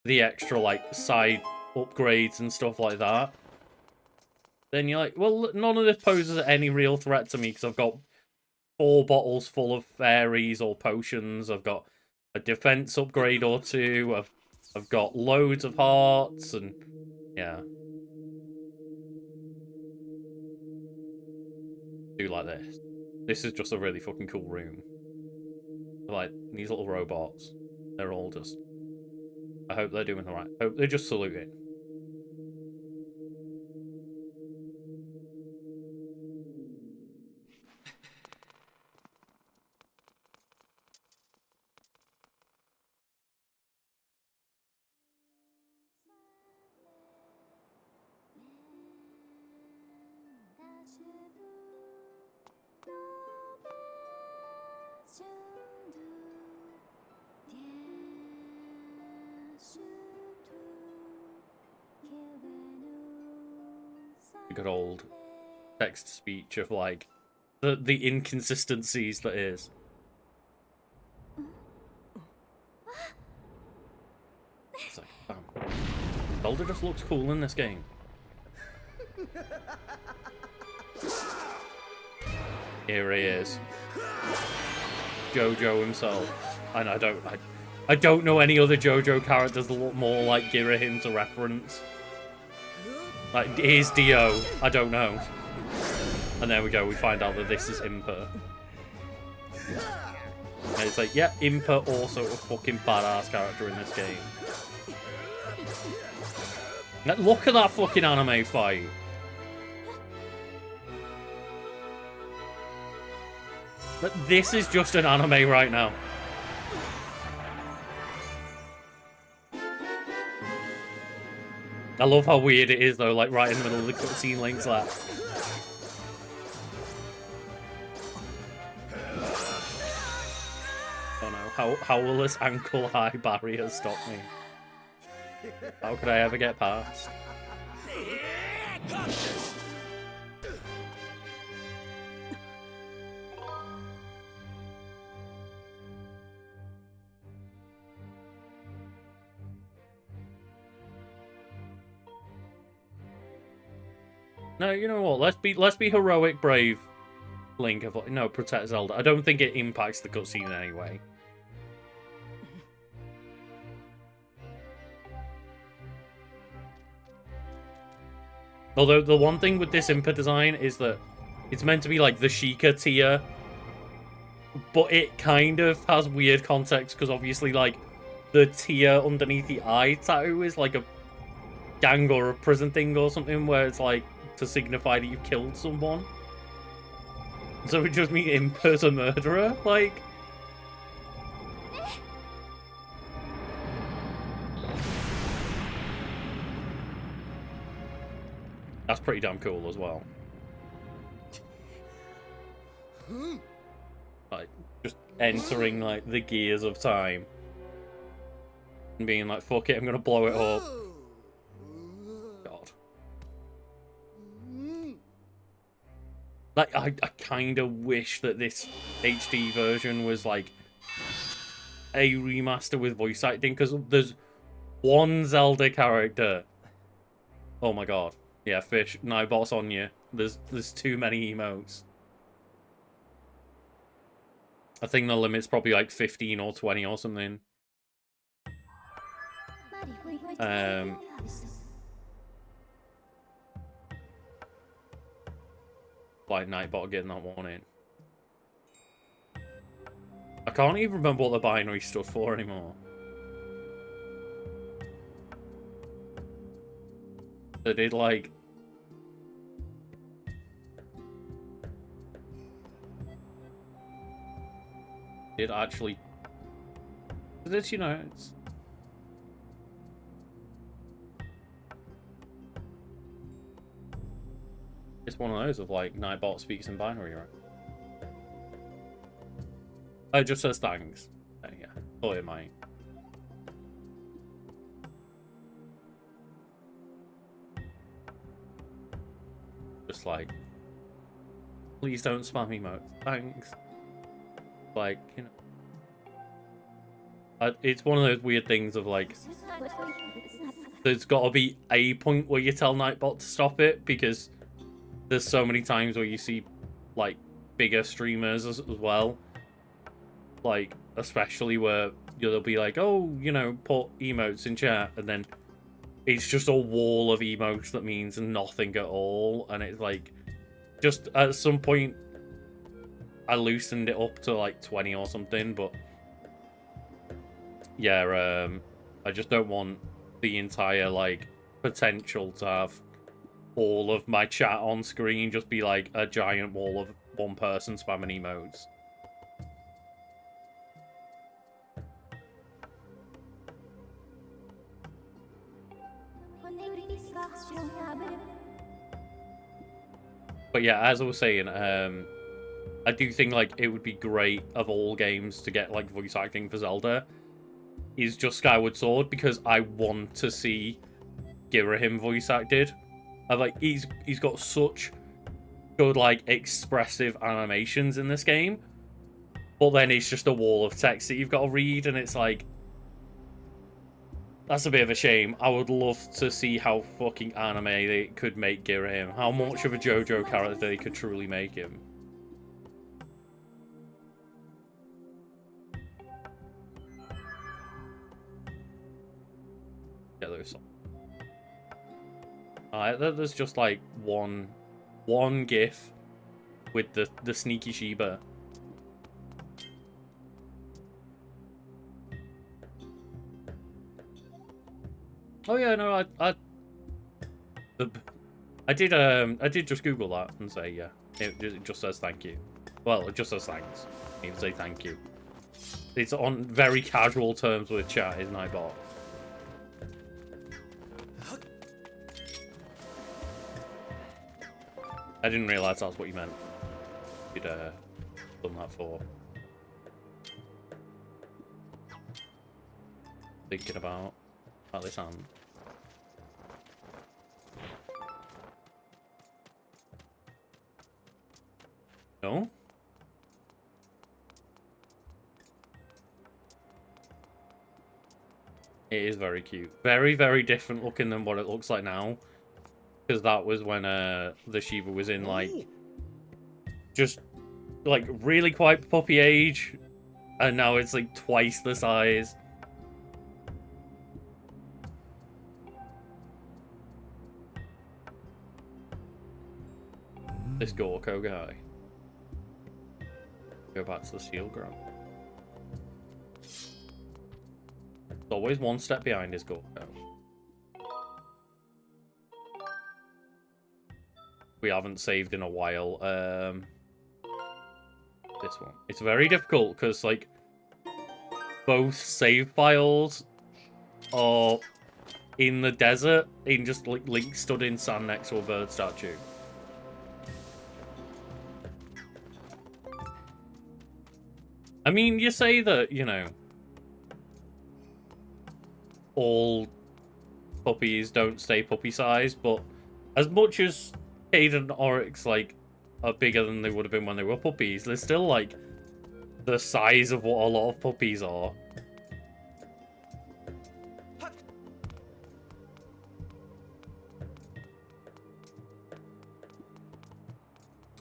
the extra, like, side upgrades and stuff like that, then you're like, well, none of this poses any real threat to me because I've got 4 bottles full of fairies or potions, I've got a defense upgrade or 2, I've got loads of hearts, and yeah. Do like this. This is just a really fucking cool room. Like, these little robots, they're all just, I hope they're doing alright. I hope they're just saluting. Good old text-to-speech of, like, the inconsistencies that is. It's like, damn. Zelda just looks cool in this game. Here he is. JoJo himself. And I don't know any other JoJo characters that look more like Girahim to reference. Like, here's Dio. I don't know. And there we go, we find out that this is Impa. And it's like, yeah, Impa also a fucking badass character in this game. Now, look at that fucking anime fight. But this is just an anime right now. I love how weird it is, though, like, right in the middle of the cutscene, Link's like... Oh no, how will this ankle-high barrier stop me? How could I ever get past? No, you know what? Let's be heroic, brave Link. No, protect Zelda. I don't think it impacts the cutscene in any way. Although the one thing with this Impa design is that it's meant to be like the Sheikah tier, but it kind of has weird context because obviously like the tier underneath the eye tattoo is like a gang or a prison thing or something where it's like to signify that you've killed someone. So it just means Impa's a murderer, like. That's pretty damn cool as well. Like, just entering, like, the gears of time. And being like, fuck it, I'm gonna blow it up. God. Like, I kind of wish that this HD version was, like, a remaster with voice acting, because there's one Zelda character. Oh my god. Yeah, Fish, Nightbot's on you. There's too many emotes. I think the limit's probably like 15 or 20 or something. Like Nightbot getting that one in. I can't even remember what the binary stood for anymore. They did like... It actually... It's, you know, it's one of those of like Nightbot speaks in binary, right? It just says thanks. Yeah, thought it might. Just like, please don't spam emotes. Thanks. Like, you know, it's one of those weird things of like, there's got to be a point where you tell Nightbot to stop it, because there's so many times where you see like bigger streamers as well, like especially where they'll be like, oh, you know, put emotes in chat, and then it's just a wall of emotes that means nothing at all, and it's like, just at some point I loosened it up to like 20 or something, but yeah, I just don't want the entire like potential to have all of my chat on screen just be like a giant wall of one person spamming emotes. But yeah, as I was saying, I do think like it would be great of all games to get like voice acting for Zelda is just Skyward Sword, because I want to see Girahim voice acted. Like he's got such good like expressive animations in this game, but then it's just a wall of text that you've got to read, and it's like, that's a bit of a shame. I would love to see how fucking anime they could make Girahim. How much of a JoJo character they could truly make him. Yeah, there's just like one GIF with the sneaky Shiba. Oh yeah, no, I did just Google that and say yeah. It just says thank you. Well, it just says thanks. It didn't say thank you. It's on very casual terms with chat, isn't I, bot? I didn't realise that's what you meant. You'd done that for. Thinking about this hand. No? It is very cute. Very, very different looking than what it looks like now. Because that was when the Shiba was in, like, just, like, really quite puppy age. And now it's, like, twice the size. This Gorko guy. Go back to the Steel Ground. It's always one step behind his Gorko. We haven't saved in a while. This one. It's very difficult because, like, both save files are in the desert, in just, like, Link stood in sand next to a bird statue. I mean, you say that, you know, all puppies don't stay puppy size, but as much as Cade and Oryx, like, are bigger than they would have been when they were puppies, they're still, like, the size of what a lot of puppies are.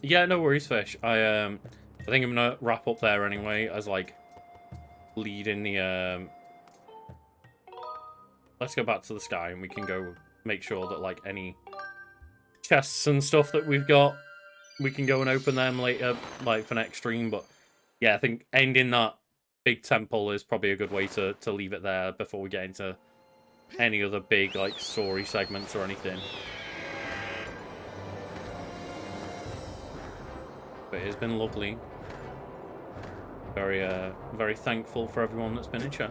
Yeah, no worries, Fish. I think I'm gonna wrap up there anyway, as, like, leading the, Let's go back to the sky, and we can go make sure that, like, any chests and stuff that we've got, we can go and open them later, like, for next stream. But yeah, I think ending that big temple is probably a good way to leave it there before we get into any other big, like, story segments or anything. But it's been lovely. Very, very thankful for everyone that's been in chat.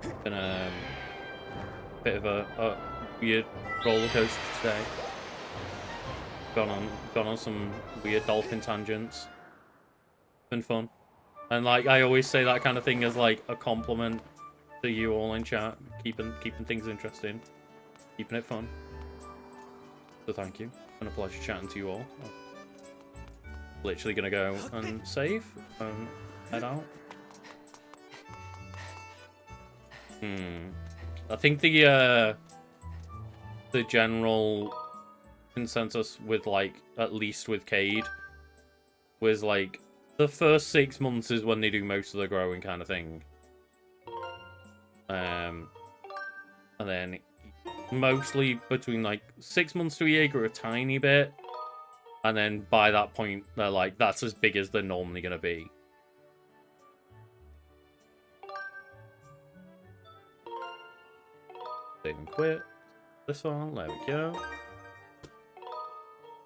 It's been a bit of a weird roller coaster today. Gone on some weird dolphin tangents. Been fun. And, like, I always say that kind of thing as, like, a compliment to you all in chat. Keeping things interesting. Keeping it fun. So thank you. It's been a pleasure chatting to you all. I'm literally gonna go and save and head out. I think the general consensus with, like, at least with Cade, was, like, the first 6 months is when they do most of the growing kind of thing. And then mostly between, like, 6 months to a year, grow a tiny bit. And then by that point, they're like, that's as big as they're normally going to be. Save and quit. This one, there we go.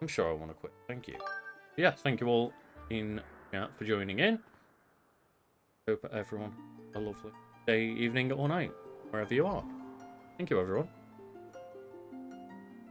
I'm sure I want to quit. Thank you. Yeah, thank you all in chat for joining in. Hope everyone a lovely day, evening, or night, wherever you are. Thank you, everyone.